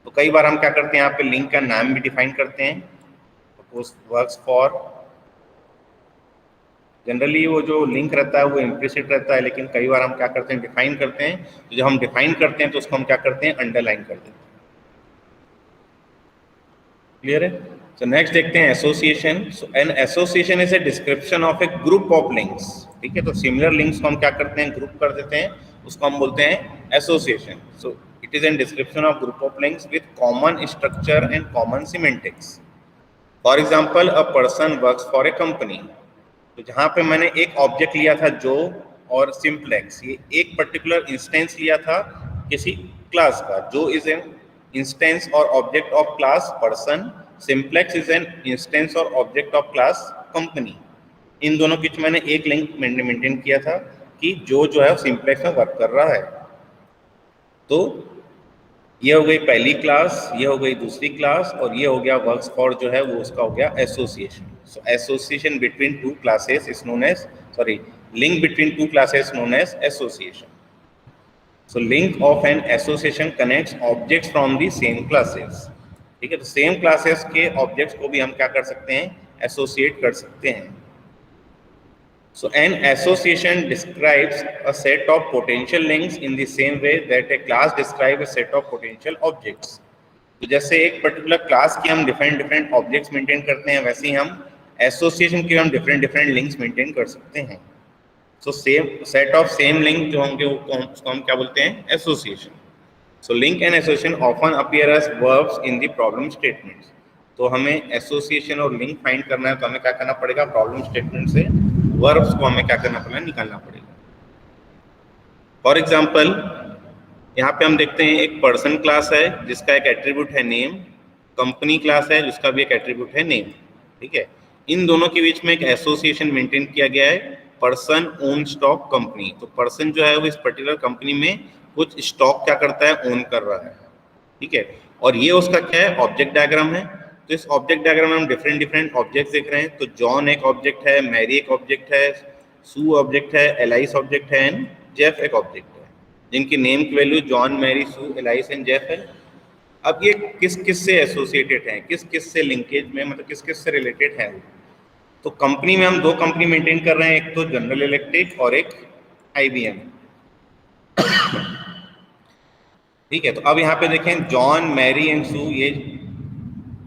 तो कई बार हम क्या करते हैं, यहाँ पे लिंक का नाम भी डिफाइन करते हैं, सपोज वर्क्स फॉर। जनरली वो जो लिंक रहता है वो इम्प्लिसिट रहता है, लेकिन कई बार हम क्या करते हैं, डिफाइन करते हैं। तो जब हम डिफाइन करते हैं तो उसको हम क्या करते हैं, अंडरलाइन कर देते हैं। क्लियर है। सो नेक्स्ट देखते हैं association. So an association is a description of A group of links, ठीक है। तो सिमिलर लिंक्स को हम क्या करते हैं, ग्रुप कर देते हैं, उसको हम बोलते हैं association. So it is an description of group of links with common structure and common semantics. For example a person works for a company. तो जहां पे मैंने एक ऑब्जेक्ट लिया था जो, और सिंप्लेक्स, ये एक पर्टिकुलर इंस्टेंस लिया था किसी क्लास का। जो इज एन इंस्टेंस और object of class person, simplex is an instance और ऑब्जेक्ट ऑफ क्लास कंपनी। इन दोनों के बीच मैंने एक लिंक मेंटेन किया था कि जो है सिंप्लेक्स में वर्क कर रहा है। तो ये हो गई पहली क्लास, ये हो गई दूसरी क्लास, और ये हो गया वर्क्स फॉर जो है वो उसका हो गया association. So association between two classes is known as, sorry, link between two classes known as association. So link of an association connects objects from the same classes, ठीक है। तो सेम क्लासेस के ऑब्जेक्ट्स को भी हम क्या कर सकते हैं, एसोसिएट कर सकते हैं। So an association describes a set of potential links in the same way that a class describes a set of potential objects. तो जैसे एक पर्टिकुलर क्लास की हम डिफरेंट ऑब्जेक्ट्स मेंटेन करते हैं, वैसे ही हम एसोसिएशन के हम डिफरेंट लिंक्स मेंटेन कर सकते हैं। So same set of same link जो होंगे उसको हम क्या बोलते हैं, association. So link and association often appear as verbs in the problem statements. तो हमें एसोसिएशन और लिंक फाइंड करना है तो हमें क्या करना पड़ेगा, प्रॉब्लम स्टेटमेंट से वर्ब्स को हमें क्या करना पड़ेगा, निकालना पड़ेगा. फॉर एग्जाम्पल यहाँ पे हम देखते हैं एक पर्सन क्लास है जिसका एक एट्रीब्यूट है नेम, कंपनी क्लास है जिसका भी एक एट्रीब्यूट है नेम. ठीक है, इन दोनों के बीच में एक एसोसिएशन मेंटेन किया गया है, पर्सन ओन स्टॉक कंपनी. तो पर्सन जो है वो इस पर्टिकुलर कंपनी में कुछ स्टॉक क्या करता है, ओन कर रहा है. ठीक है, और ये उसका क्या है, ऑब्जेक्ट डायग्राम है. तो इस ऑब्जेक्ट डायग्राम में हम डिफरेंट ऑब्जेक्ट देख रहे हैं. तो जॉन एक ऑब्जेक्ट है, मैरी एक ऑब्जेक्ट है, सू ऑब्जेक्ट है, एलाइस ऑब्जेक्ट है एंड जेफ एक ऑब्जेक्ट है, जिनकी नेम की value John, Mary, Sue, Alice and Jeff है. अब ये किस किस से एसोसिएटेड है, किस किस से लिंकेज में, मतलब किस किस से रिलेटेड है. तो कंपनी में हम दो कंपनी मेंटेन कर रहे हैं, एक तो जनरल इलेक्ट्रिक और एक आईबीएम. ठीक है, तो अब यहाँ पे देखें जॉन, मैरी एंड सू ये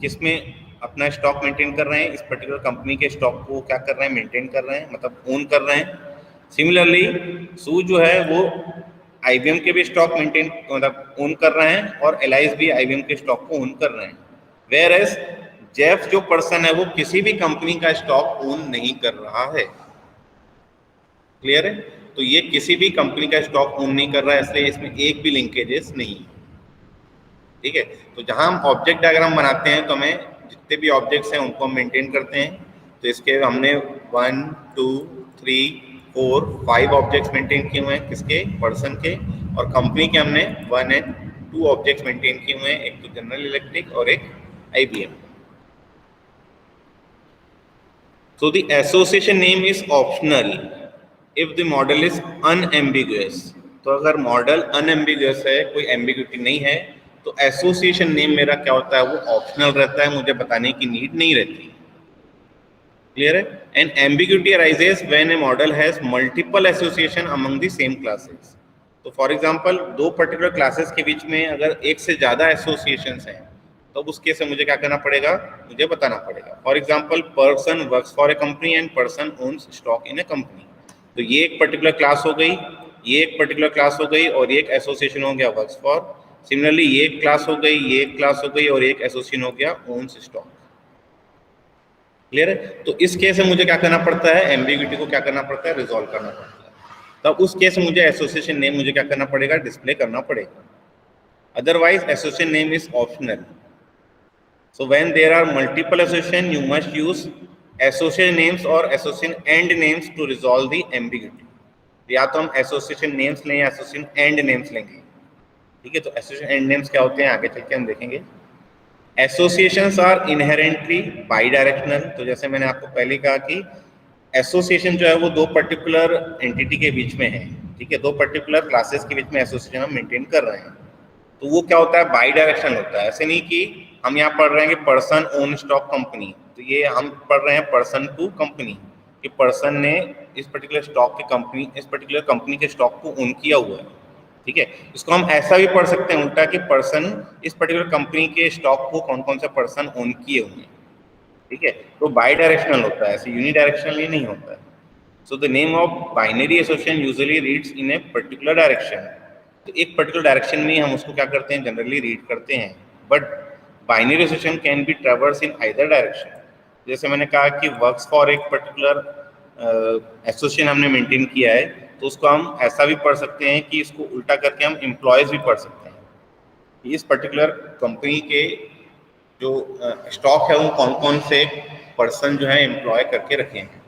किसमें अपना स्टॉक मेंटेन कर रहे हैं, इस पर्टिकुलर कंपनी के स्टॉक को क्या कर रहे हैं, मेंटेन कर रहे हैं, मतलब ओन कर रहे हैं. सिमिलरली सू जो है वो आईबीएम के भी स्टॉक मेंटेन मतलब ओन कर रहे हैं और एलाइस भी आईबीएम के स्टॉक को ओन कर रहे हैं. वेयर एज जेफ जो पर्सन है वो किसी भी कंपनी का स्टॉक ओन नहीं कर रहा है. क्लियर है, तो ये किसी भी कंपनी का स्टॉक ओन नहीं कर रहा है, इसलिए इसमें एक भी लिंकेजेस नहीं. ठीक है, तो जहां हम ऑब्जेक्ट डायग्राम बनाते हैं तो हमें जितने भी ऑब्जेक्ट्स हैं उनको हम मेंटेन करते हैं. तो इसके हमने 1 2 3 4 5 ऑब्जेक्ट्स मेंटेन किए हुए हैं, किसके, पर्सन के. और कंपनी के हमने 1 एंड 2 ऑब्जेक्ट्स मेंटेन किए हुए हैं, एक तो जनरल इलेक्ट्रिक और एक IBM. So the association name is optional if the model is unambiguous. तो अगर मॉडल unambiguous है, कोई एम्बिग्यूटी नहीं है, तो एसोसिएशन नेम मेरा क्या होता है, वो ऑप्शनल रहता है, मुझे बताने की नीड नहीं रहती. क्लियर है. And ambiguity arises when A model has multiple association among the same classes. तो फॉर एग्जांपल दो पर्टिकुलर क्लासेस के बीच में अगर एक से ज्यादा एसोसिएशंस हैं तो उस केस में मुझे क्या करना पड़ेगा, मुझे बताना पड़ेगा. For example person works for a company and person owns stock in a company. तो ये एक पर्टिकुलर क्लास हो गई, ये एक पर्टिकुलर क्लास हो गई और ये एक एसोसिएशन हो गया वर्क्स फॉर. सिमिलरली ये एक क्लास हो गई, ये एक क्लास हो गई और एक एसोसिएशन हो गया ओन्स स्टॉक. क्लियर है. तो इस केस में मुझे क्या करना पड़ता है, एम्बिग्यूटी को क्या करना पड़ता है, रिजॉल्व करना पड़ता है. तब उस केस में मुझे एसोसिएशन नेम मुझे क्या करना पड़ेगा, डिस्प्ले करना पड़ेगा. Otherwise association name is optional. So when there are multiple association, you must use association names or association end names to resolve the ambiguity. या तो हम association names लें या association end names लेंगे. ठीक है, तो association end names क्या होते हैं आगे चल के हम देखेंगे. Associations are inherently bidirectional. तो जैसे मैंने आपको पहले कहा कि association जो है वो दो particular entity के बीच में है. ठीक है, दो particular classes के बीच में association हम maintain कर रहे हैं. तो वो क्या होता है, बाई डायरेक्शनल होता है. ऐसे नहीं कि हम यहाँ पढ़ रहे हैं कि पर्सन ओन स्टॉक कंपनी, तो ये हम पढ़ रहे हैं पर्सन टू कंपनी कि पर्सन ने इस पर्टिकुलर स्टॉक की कंपनी, इस पर्टिकुलर कंपनी के स्टॉक को ओन किया हुआ है. ठीक है, इसको हम ऐसा भी पढ़ सकते हैं उल्टा कि पर्सन इस पर्टिकुलर कंपनी के स्टॉक को कौन कौन से पर्सन ओन किए हुए हैं. ठीक है, तो बाई डायरेक्शनल होता है, ऐसे यूनिडायरेक्शनल नहीं होता है. So the name of binary association usually reads in a particular direction. तो एक पर्टिकुलर डायरेक्शन में हम उसको क्या करते हैं, जनरली रीड करते हैं. But binary association can be ट्रेवर्स in either direction. जैसे मैंने कहा कि वर्क्स फॉर एक पर्टिकुलर एसोसिएशन हमने मेंटेन किया है, तो उसको हम ऐसा भी पढ़ सकते हैं कि इसको उल्टा करके हम एम्प्लॉयज भी पढ़ सकते हैं कि इस पर्टिकुलर कंपनी के जो स्टॉक है वो कौन कौन से पर्सन जो है एम्प्लॉय करके रखे हैं.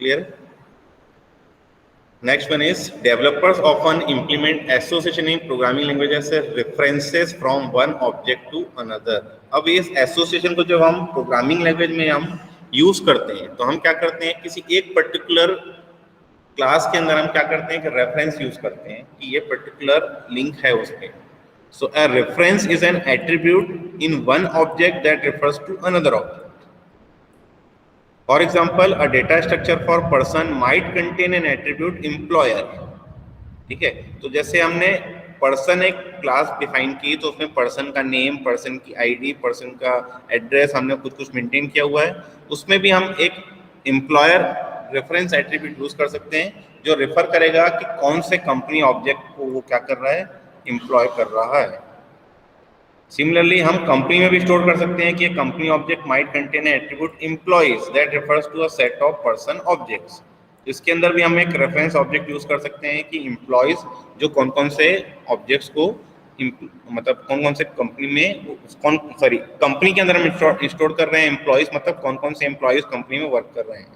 Clear. Next one is developers often implement association in programming languages as references from one object to another. अब इस association को जब हम programming language में हम use करते हैं तो हम क्या करते हैं, किसी एक particular class के अंदर हम क्या करते हैं कि reference use करते हैं कि ये particular link है उस पे. So a reference is an attribute in one object that refers to another object. For example, a data structure for person might contain an attribute employer. ठीक है, तो जैसे हमने पर्सन एक क्लास डिफाइन की तो उसमें पर्सन का नेम, पर्सन की आईडी, पर्सन का एड्रेस हमने कुछ मेंटेन किया हुआ है. उसमें भी हम एक एम्प्लॉयर रेफरेंस एट्रीब्यूट यूज कर सकते हैं जो रेफर करेगा कि कौन से कंपनी ऑब्जेक्ट को वो क्या कर रहा है, एम्प्लॉय कर रहा है। सिमिलरली हम कंपनी में भी स्टोर कर सकते हैं कि company object might contain attribute employees that refers to a set of person objects. इसके अंदर भी हम एक रेफरेंस ऑब्जेक्ट यूज कर सकते हैं कि एम्प्लॉइज जो कौन कौन से ऑब्जेक्ट्स को मतलब कौन कौन से कंपनी में कंपनी के अंदर हम स्टोर कर रहे हैं एम्प्लॉइज, मतलब कौन कौन से एम्प्लॉइज कंपनी में वर्क कर रहे हैं।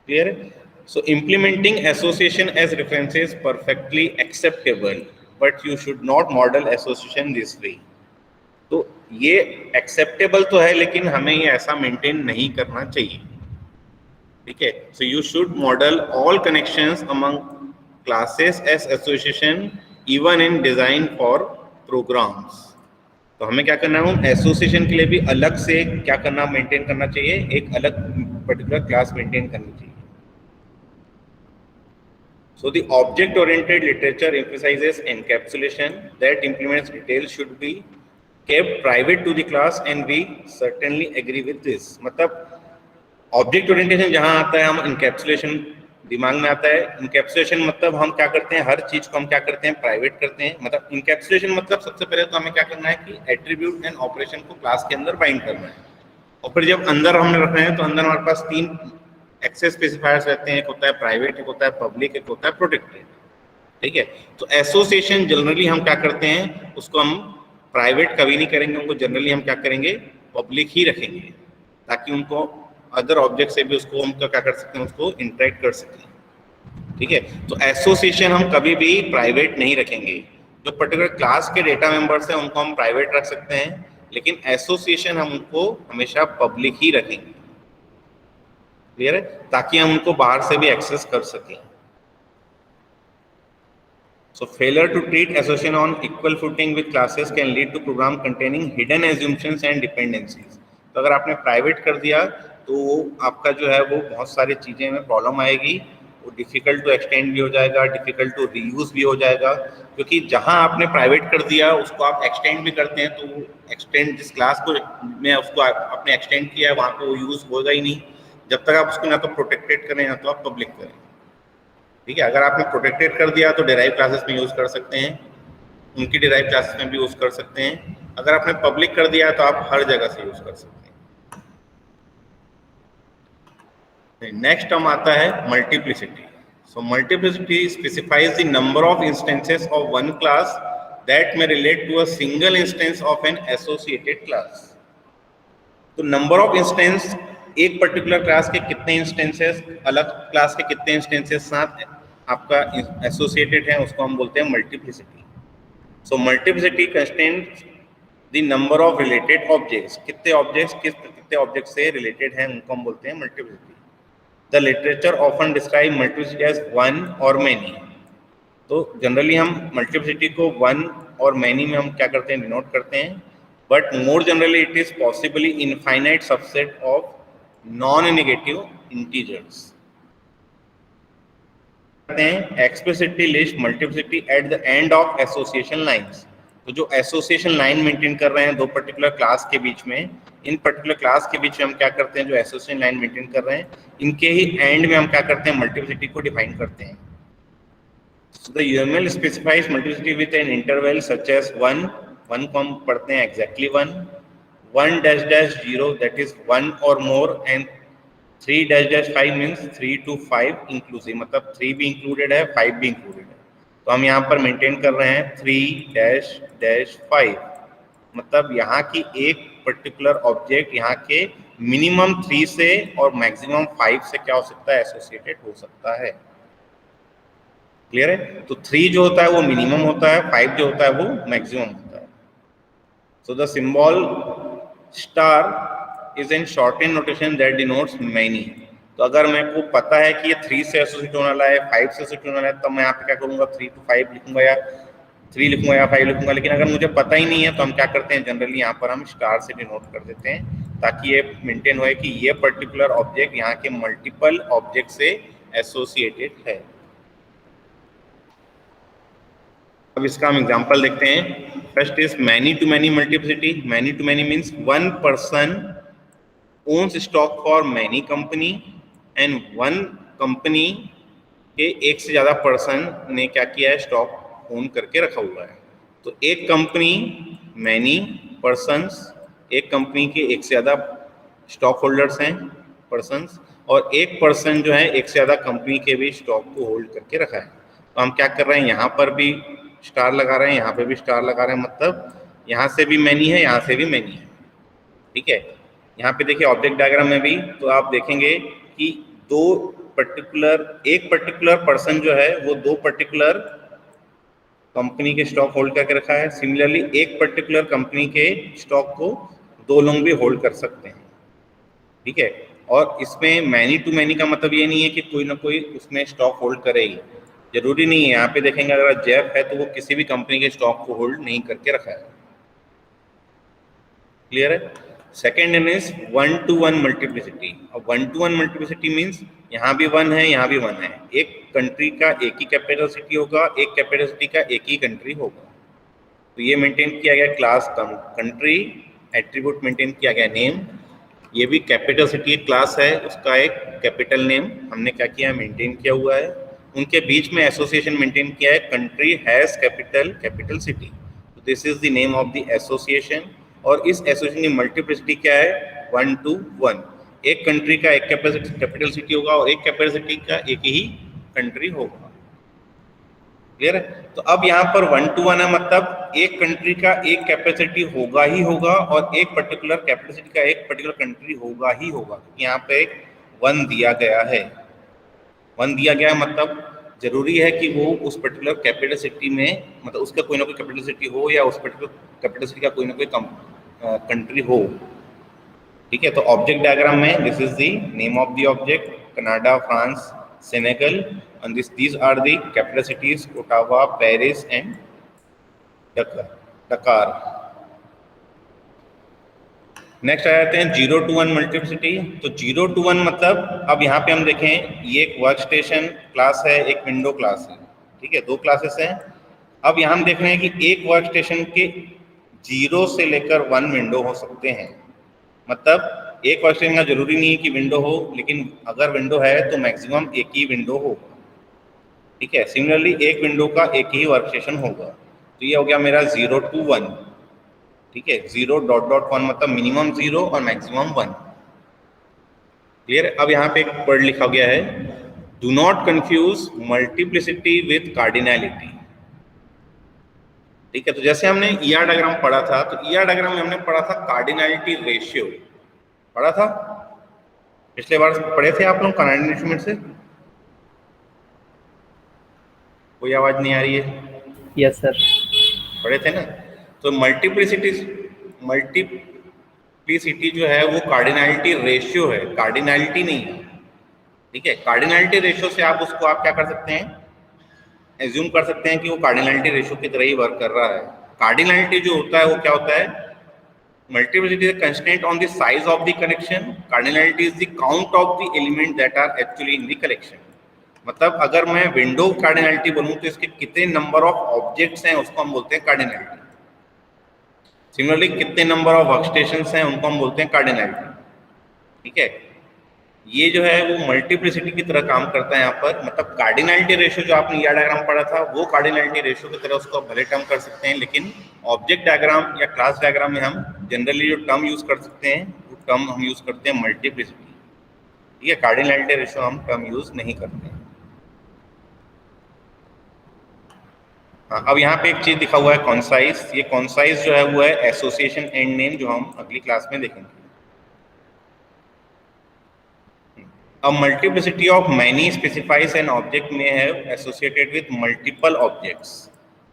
Clear? So implementing association as references perfectly acceptable, but you should not model association this way. तो ये एक्सेप्टेबल तो है, लेकिन हमें ये ऐसा मेंटेन नहीं करना चाहिए। ठीक है, so you should model all connections among classes as association even in design for programs. तो हमें क्या करना है, एसोसिएशन के लिए भी अलग से क्या करना, मेंटेन करना चाहिए, एक अलग पर्टिकुलर क्लास मेंटेन करनी चाहिए। So the object-oriented literature emphasizes encapsulation that implements details should be kept private to the class, and we certainly agree with this. मतलब ऑब्जेक्ट ओरिएंटेशन जहां आता है, हम इनकैप्सुलेशन दिमाग में आता है। इनकैप्सुलेशन मतलब हम क्या करते हैं, हर चीज को हम क्या करते हैं, प्राइवेट करते हैं। मतलब इनकैप्सुलेशन मतलब सबसे पहले तो हमें क्या करना है कि एट्रीब्यूट एंड ऑपरेशन को क्लास के अंदर बाइंड करना है, और फिर जब अंदर हमने रखना है तो अंदर हमारे पास 3 एक्सेस स्पेसिफायर्स रहते हैं, एक होता है प्राइवेट, एक होता है पब्लिक, एक होता है प्रोटेक्टेड। ठीक है, तो एसोसिएशन जनरली हम क्या करते हैं, उसको हम प्राइवेट कभी नहीं करेंगे, उनको जनरली हम क्या करेंगे, पब्लिक ही रखेंगे, ताकि उनको अदर ऑब्जेक्ट से भी उसको हम क्या कर सकते हैं, उसको इंटरेक्ट कर सकें। ठीक है, तो एसोसिएशन हम कभी भी प्राइवेट नहीं रखेंगे। जो पर्टिकुलर क्लास के डेटा मेंबर्स हैं उनको हम प्राइवेट रख सकते हैं, लेकिन एसोसिएशन हम उनको हमेशा पब्लिक ही रखेंगे। क्लियर है, ताकि हम उनको बाहर से भी एक्सेस कर सकें। So failure to treat association on equal footing with classes can lead to program containing hidden assumptions and dependencies. तो अगर आपने प्राइवेट कर दिया तो आपका जो है वो बहुत सारी चीजें में प्रॉब्लम आएगी, वो डिफिकल्ट टू एक्सटेंड भी हो जाएगा, डिफिकल्ट टू रीयूज भी हो जाएगा, क्योंकि जहां आपने प्राइवेट कर दिया उसको आप एक्सटेंड भी करते हैं, तो एक्सटेंड जिस क्लास को में उसको आपने एक्सटेंड किया है वहां पे वो यूज होगा ही नहीं, जब तक आप उसको ना तो प्रोटेक्टेड करें ना तो आप पब्लिक करें। ठीक है, अगर आपने प्रोटेक्टेड कर दिया तो डिराइव क्लासेस में यूज कर सकते हैं, उनकी डिराइव क्लासेस में भी यूज कर सकते हैं। अगर आपने पब्लिक कर दिया तो आप हर जगह से यूज कर सकते हैं। नेक्स्ट टर्म आता है multiplicity. So multiplicity specifies the number of instances of one class that may relate to a single instance of an associated class. तो नंबर ऑफ इंस्टेंस, एक पर्टिकुलर क्लास के कितने इंस्टेंसेस अलग क्लास के कितने instances साथ आपका एसोसिएटेड है, उसको हम बोलते हैं multiplicity. So multiplicity constants the number of related objects, कितने ऑब्जेक्ट से रिलेटेड हैं उनको हम बोलते हैं multiplicity. The literature often describe multiplicity as one और मैनी। तो जनरली हम मल्टीप्लिसिटी को वन और मैनी में हम क्या करते हैं, डिनोट करते हैं, but more generally it is possibly infinite subset of non-negative integers. Explicitly list multiplicity at the end of association lines. तो जो एसोसिएशन लाइन मेंटेन कर रहे हैं दो पर्टिकुलर क्लास के बीच में, इन पर्टिकुलर क्लास के बीच में हम क्या करते हैं, जो एसोसिएशन लाइन मेंटेन कर रहे हैं इनके ही एंड में हम क्या करते हैं, मल्टीप्लिसिटी को डिफाइन करते हैं। So the UML specifies multiplicity with an interval such as 1 को हम पढ़ते हैं exactly 1 dash 0 that is 1 or more, and 3 dash 5 means 3 to 5 inclusive, मतलब 3 भी included है 5 भी included है। तो हम यहाँ पर मेंटेन कर रहे हैं 3 dash 5, मतलब यहाँ की एक पर्टिकुलर ऑब्जेक्ट यहाँ के मिनिमम 3 से और मैक्सिमम 5 से क्या हो सकता है, एसोसिएटेड हो सकता है। क्लियर है, तो 3 जो होता है वो मिनिमम होता है, 5 जो होता है वो मैक्सिमम होता है। So the symbol star is an shorten notation that denotes many. तो अगर मेरे को पता है कि ये 3 से एसोसिएट होने वाला है, 5 से एसोसिएट होने वाला है, तो मैं यहाँ पे क्या करूंगा, 3 to 5 लिखूंगा या 3 लिखूंगा या 5 लिखूंगा। लेकिन अगर मुझे पता ही नहीं है तो हम क्या करते हैं, जनरली यहाँ पर हम स्टार से डिनोट कर देते हैं, ताकि ये मेंटेन होए कि ये पर्टिकुलर ऑब्जेक्ट यहाँ के मल्टीपल ऑब्जेक्ट से एसोसिएटेड है। अब इसका हम एग्जांपल देखते हैं। First is many to many multiplicity. Many to many means one person owns stock for many company, and one company के एक से ज्यादा पर्सन ने क्या किया है, स्टॉक ओन करके रखा हुआ है। तो एक कंपनी मैनी पर्सन्स, एक कंपनी के एक से ज़्यादा स्टॉक होल्डर्स हैं पर्सन्स, और एक पर्सन जो है एक से ज़्यादा कंपनी के भी स्टॉक को होल्ड करके रखा है। तो हम क्या कर रहे हैं, यहाँ पर भी स्टार लगा रहे हैं, यहाँ पे भी स्टार लगा रहे हैं, मतलब यहाँ से भी मैनी है, यहाँ से भी मैनी है। ठीक है, यहाँ पे देखिए ऑब्जेक्ट डायग्राम में भी तो आप देखेंगे कि एक पर्टिकुलर पर्सन जो है वो दो पर्टिकुलर कंपनी के स्टॉक होल्ड करके रखा है। सिमिलरली एक पर्टिकुलर कंपनी के स्टॉक को दो लोग भी होल्ड कर सकते हैं। ठीक है, और इसमें मैनी टू मैनी का मतलब ये नहीं है कि कोई ना कोई उसमें स्टॉक होल्ड करेगी, जरूरी नहीं है। यहाँ पे देखेंगे अगर जेफ है तो वो किसी भी कंपनी के स्टॉक को होल्ड नहीं करके रखा है। क्लियर है? Second means 1-to-1 multiplicity. और 1-to-1 मल्टीप्लिसिटी मीन्स यहाँ भी 1 है, यहाँ भी 1 है। एक कंट्री का एक ही कैपिटल सिटी होगा, एक कैपिटल सिटी का एक ही कंट्री होगा। तो ये मेंटेन किया गया क्लास कंट्री, एट्रीब्यूट मेंटेन किया गया नेम। ये भी कैपिटल सिटी क्लास है, उसका एक कैपिटल नेम हमने क्या किया, मेंटेन किया हुआ है। उनके बीच में एसोसिएशन मेंटेन किया है, country has capital city, this is the name of the association. और इस एसोसिएशन की मल्टीप्लिसिटी क्या है, 1-to-1। एक कंट्री का एक कैपिटल सिटी होगा और एक कैपिटल सिटी का एक ही कंट्री होगा। क्लियर है? तो अब यहाँ पर 1-to-1 है, मतलब एक कंट्री का एक कैपेसिटी होगा ही होगा और एक पर्टिकुलर कैपेसिटी का एक पर्टिकुलर कंट्री होगा ही होगा। यहाँ पे एक 1 दिया गया है। 1 दिया गया है मतलब जरूरी है कि वो उस पर्टिकुलर कैपिटल सिटी में, मतलब उसका कोई ना कोई कैपिटल सिटी हो या उस पर्टिकुलर कैपिटल सिटी का कोई ना कोई कंट्री हो। ठीक है, तो ऑब्जेक्ट डायग्राम में this is the name of the object, Canada, France, Senegal, and these are the capital cities, Ottawa, Paris and Dakar. Next आ जाते हैं 0-to-1 मल्टीप्लिसिटी। तो 0-to-1 मतलब अब यहाँ पे हम देखें, ये एक वर्क स्टेशन क्लास है, एक विंडो क्लास है। ठीक है, दो क्लासेस हैं। अब यहाँ हम देख रहे हैं कि एक वर्क स्टेशन के 0 से लेकर 1 विंडो हो सकते हैं। मतलब एक वर्क स्टेशन का जरूरी नहीं है कि विंडो हो, लेकिन अगर विंडो है तो मैक्सिमम एक ही विंडो होगा। ठीक है, सिमिलरली एक विंडो का एक ही वर्क स्टेशन होगा। तो ये हो गया मेरा 0-to-1। ठीक है, 0.1 मतलब मिनिमम 0 और मैक्सिमम 1। क्लियर? अब यहाँ पे एक वर्ड लिखा गया है, do not confuse multiplicity with cardinality. ठीक है, तो जैसे हमने ईआर डायग्राम पढ़ा था, तो ईआर डायग्राम में हमने पढ़ा था कार्डिनैलिटी रेशियो पढ़ा था, पिछले बार पढ़े थे आप लोग कार्डिनैलिटी रेशियो में से? कोई आवाज नहीं आ रही है? यस सर, पढ़े थे ना। तो मल्टीप्लिसिटी जो है वो कार्डिनैलिटी रेशियो है, कार्डिनैलिटी नहीं है। ठीक है, कार्डिनैलिटी रेशियो से आप उसको आप क्या कर सकते हैं, एज्यूम कर सकते हैं कि वो कार्डिनैलिटी रेशियो की तरह ही वर्क कर रहा है। कार्डिनैलिटी जो होता है वो क्या होता है, multiplicity is constant on the size of the collection, cardinality is the count of the element that are actually in the collection. मतलब अगर मैं विंडो कार्डिनैलिटी बोलूं तो इसके कितने नंबर ऑफ ऑब्जेक्ट्स हैं उसको हम बोलते हैं कार्डिनैलिटी। सिमिलरली कितने नंबर ऑफ वर्कस्टेशंस हैं उनको हम बोलते हैं कार्डिनैलिटी। ठीक है, ये जो है वो मल्टीप्लिसिटी की तरह काम करता है यहाँ पर। मतलब कार्डिनैलिटी रेशियो जो आपने ईआर डायग्राम पढ़ा था वो कार्डिनैलिटी रेशियो की तरह उसको भले टर्म कर सकते हैं, लेकिन ऑब्जेक्ट डायग्राम या क्लास डायग्राम में हम जनरली जो टर्म यूज कर सकते हैं वो टर्म हम यूज करते हैं मल्टीप्लिसिटी। ठीक है, कार्डिनैलिटी रेशियो हम टर्म यूज नहीं करते हैं। हाँ, अब यहाँ पे एक चीज दिखा हुआ है कॉन्साइज। ये कॉन्साइज जो है वो है एसोसिएशन एंड नेम, जो हम अगली क्लास में देखेंगे। A multiplicity of many specifies an object may have associated with multiple objects।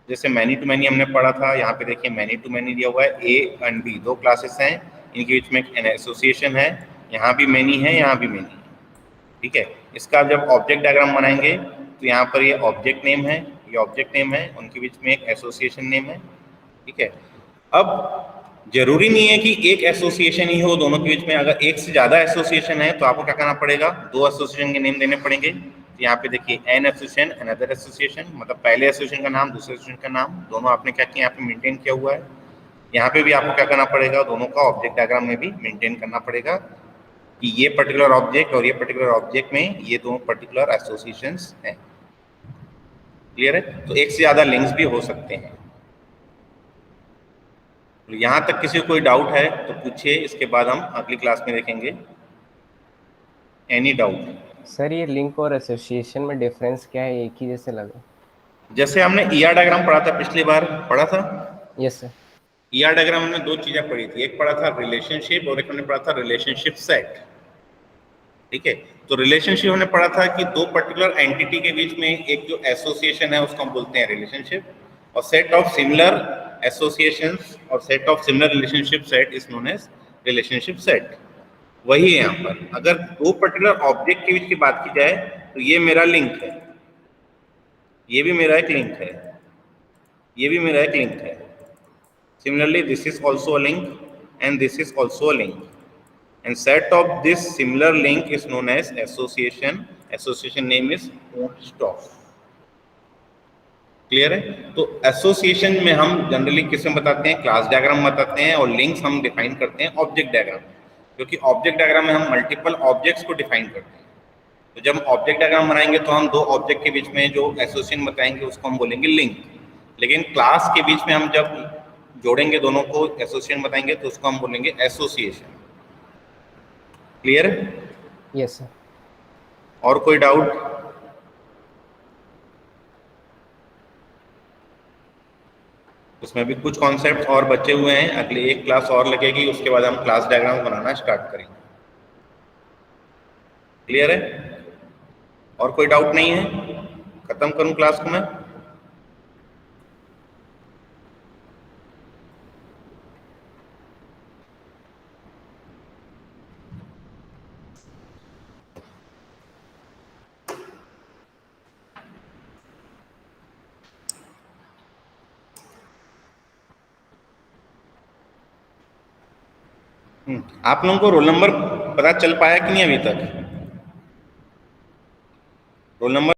जैसे मैनी टू मैनी हमने पढ़ा था, यहाँ पे देखिए मैनी टू मैनी दिया हुआ है, ए एंड बी दो क्लासेस हैं, इनके बीच में एक एसोसिएशन है। यहाँ भी मैनी है, यहाँ भी मैनी है। ठीक है, इसका आप जब ऑब्जेक्ट डायग्राम बनाएंगे तो यहाँ पर ये ऑब्जेक्ट नेम है, ये ऑब्जेक्ट नेम है, उनके बीच में एक एसोसिएशन नेम है। ठीक है, अब जरूरी नहीं है कि एक एसोसिएशन ही हो दोनों के बीच में। अगर एक से ज्यादा एसोसिएशन है तो आपको क्या करना पड़ेगा, दो एसोसिएशन के नेम देने पड़ेंगे। तो यहाँ पे देखिए एन एसोसिएशन, अनदर एसोसिएशन, मतलब पहले एसोसिएशन का नाम, दूसरे एसोसिएशन का नाम, दोनों आपने क्या किया यहाँ पे मेंटेन किया हुआ है। यहाँ पे भी आपको क्या करना पड़ेगा, दोनों का ऑब्जेक्ट डायग्राम में भी मेंटेन करना पड़ेगा कि ये पर्टिकुलर ऑब्जेक्ट और ये पर्टिकुलर ऑब्जेक्ट में ये दोनों पर्टिकुलर एसोसिएशंस हैं। क्लियर है? तो एक से ज्यादा लिंक्स भी हो सकते हैं। तो यहां तक किसी को कोई डाउट है तो पूछिए, इसके बाद हम अगली क्लास में देखेंगे। Any doubt? सर ये लिंक और एसोसिएशन में डिफरेंस क्या है, एक ही जैसे लगा। जैसे हमने ईआर डायग्राम पढ़ा था, पिछली बार पढ़ा था। Yes sir. ईआर डायग्राम हमने दो चीजें पढ़ी थी, एक पढ़ा था रिलेशनशिप और एक हमने पढ़ा था रिलेशनशिप सेट। ठीक है, तो रिलेशनशिप हमने पढ़ा था कि दो पर्टिकुलर एंटिटी के बीच में एक जो एसोसिएशन है उसको हम बोलते हैं रिलेशनशिप, और सेट ऑफ सिमिलर एसोसिएशंस और set of similar relationship set is known as relationship set. वही है यहाँ पर। अगर दो पर्टिकुलर ऑब्जेक्ट के बीच की बात की जाए तो ये मेरा लिंक है, ये भी मेरा एक लिंक है, ये भी मेरा एक लिंक है। Similarly, this is also a link and this is also a link. And set of this similar link is known as association. Association name is Moonstock. Clear है? तो एसोसिएशन में हम जनरली किस में बताते हैं? क्लास डायग्राम बताते हैं, और लिंक्स हम डिफाइन करते हैं ऑब्जेक्ट डायग्राम, क्योंकि ऑब्जेक्ट डायग्राम में हम मल्टीपल ऑब्जेक्ट्स को डिफाइन करते हैं। तो जब ऑब्जेक्ट डायग्राम बनाएंगे तो हम दो ऑब्जेक्ट के बीच में जो एसोसिएशन बताएंगे उसको हम बोलेंगे लिंक। लेकिन क्लास के बीच में हम जब जोड़ेंगे दोनों को, एसोसिएशन बताएंगे, तो उसको हम बोलेंगे एसोसिएशन। क्लियर है? Yes sir. और कोई डाउट? उसमें भी कुछ कॉन्सेप्ट और बचे हुए हैं, अगली एक क्लास और लगेगी, उसके बाद हम क्लास डायग्राम बनाना स्टार्ट करेंगे। क्लियर है? और कोई डाउट नहीं है? खत्म करूं क्लास को मैं? आप लोगों को रोल नंबर पता चल पाया कि नहीं अभी तक? Roll number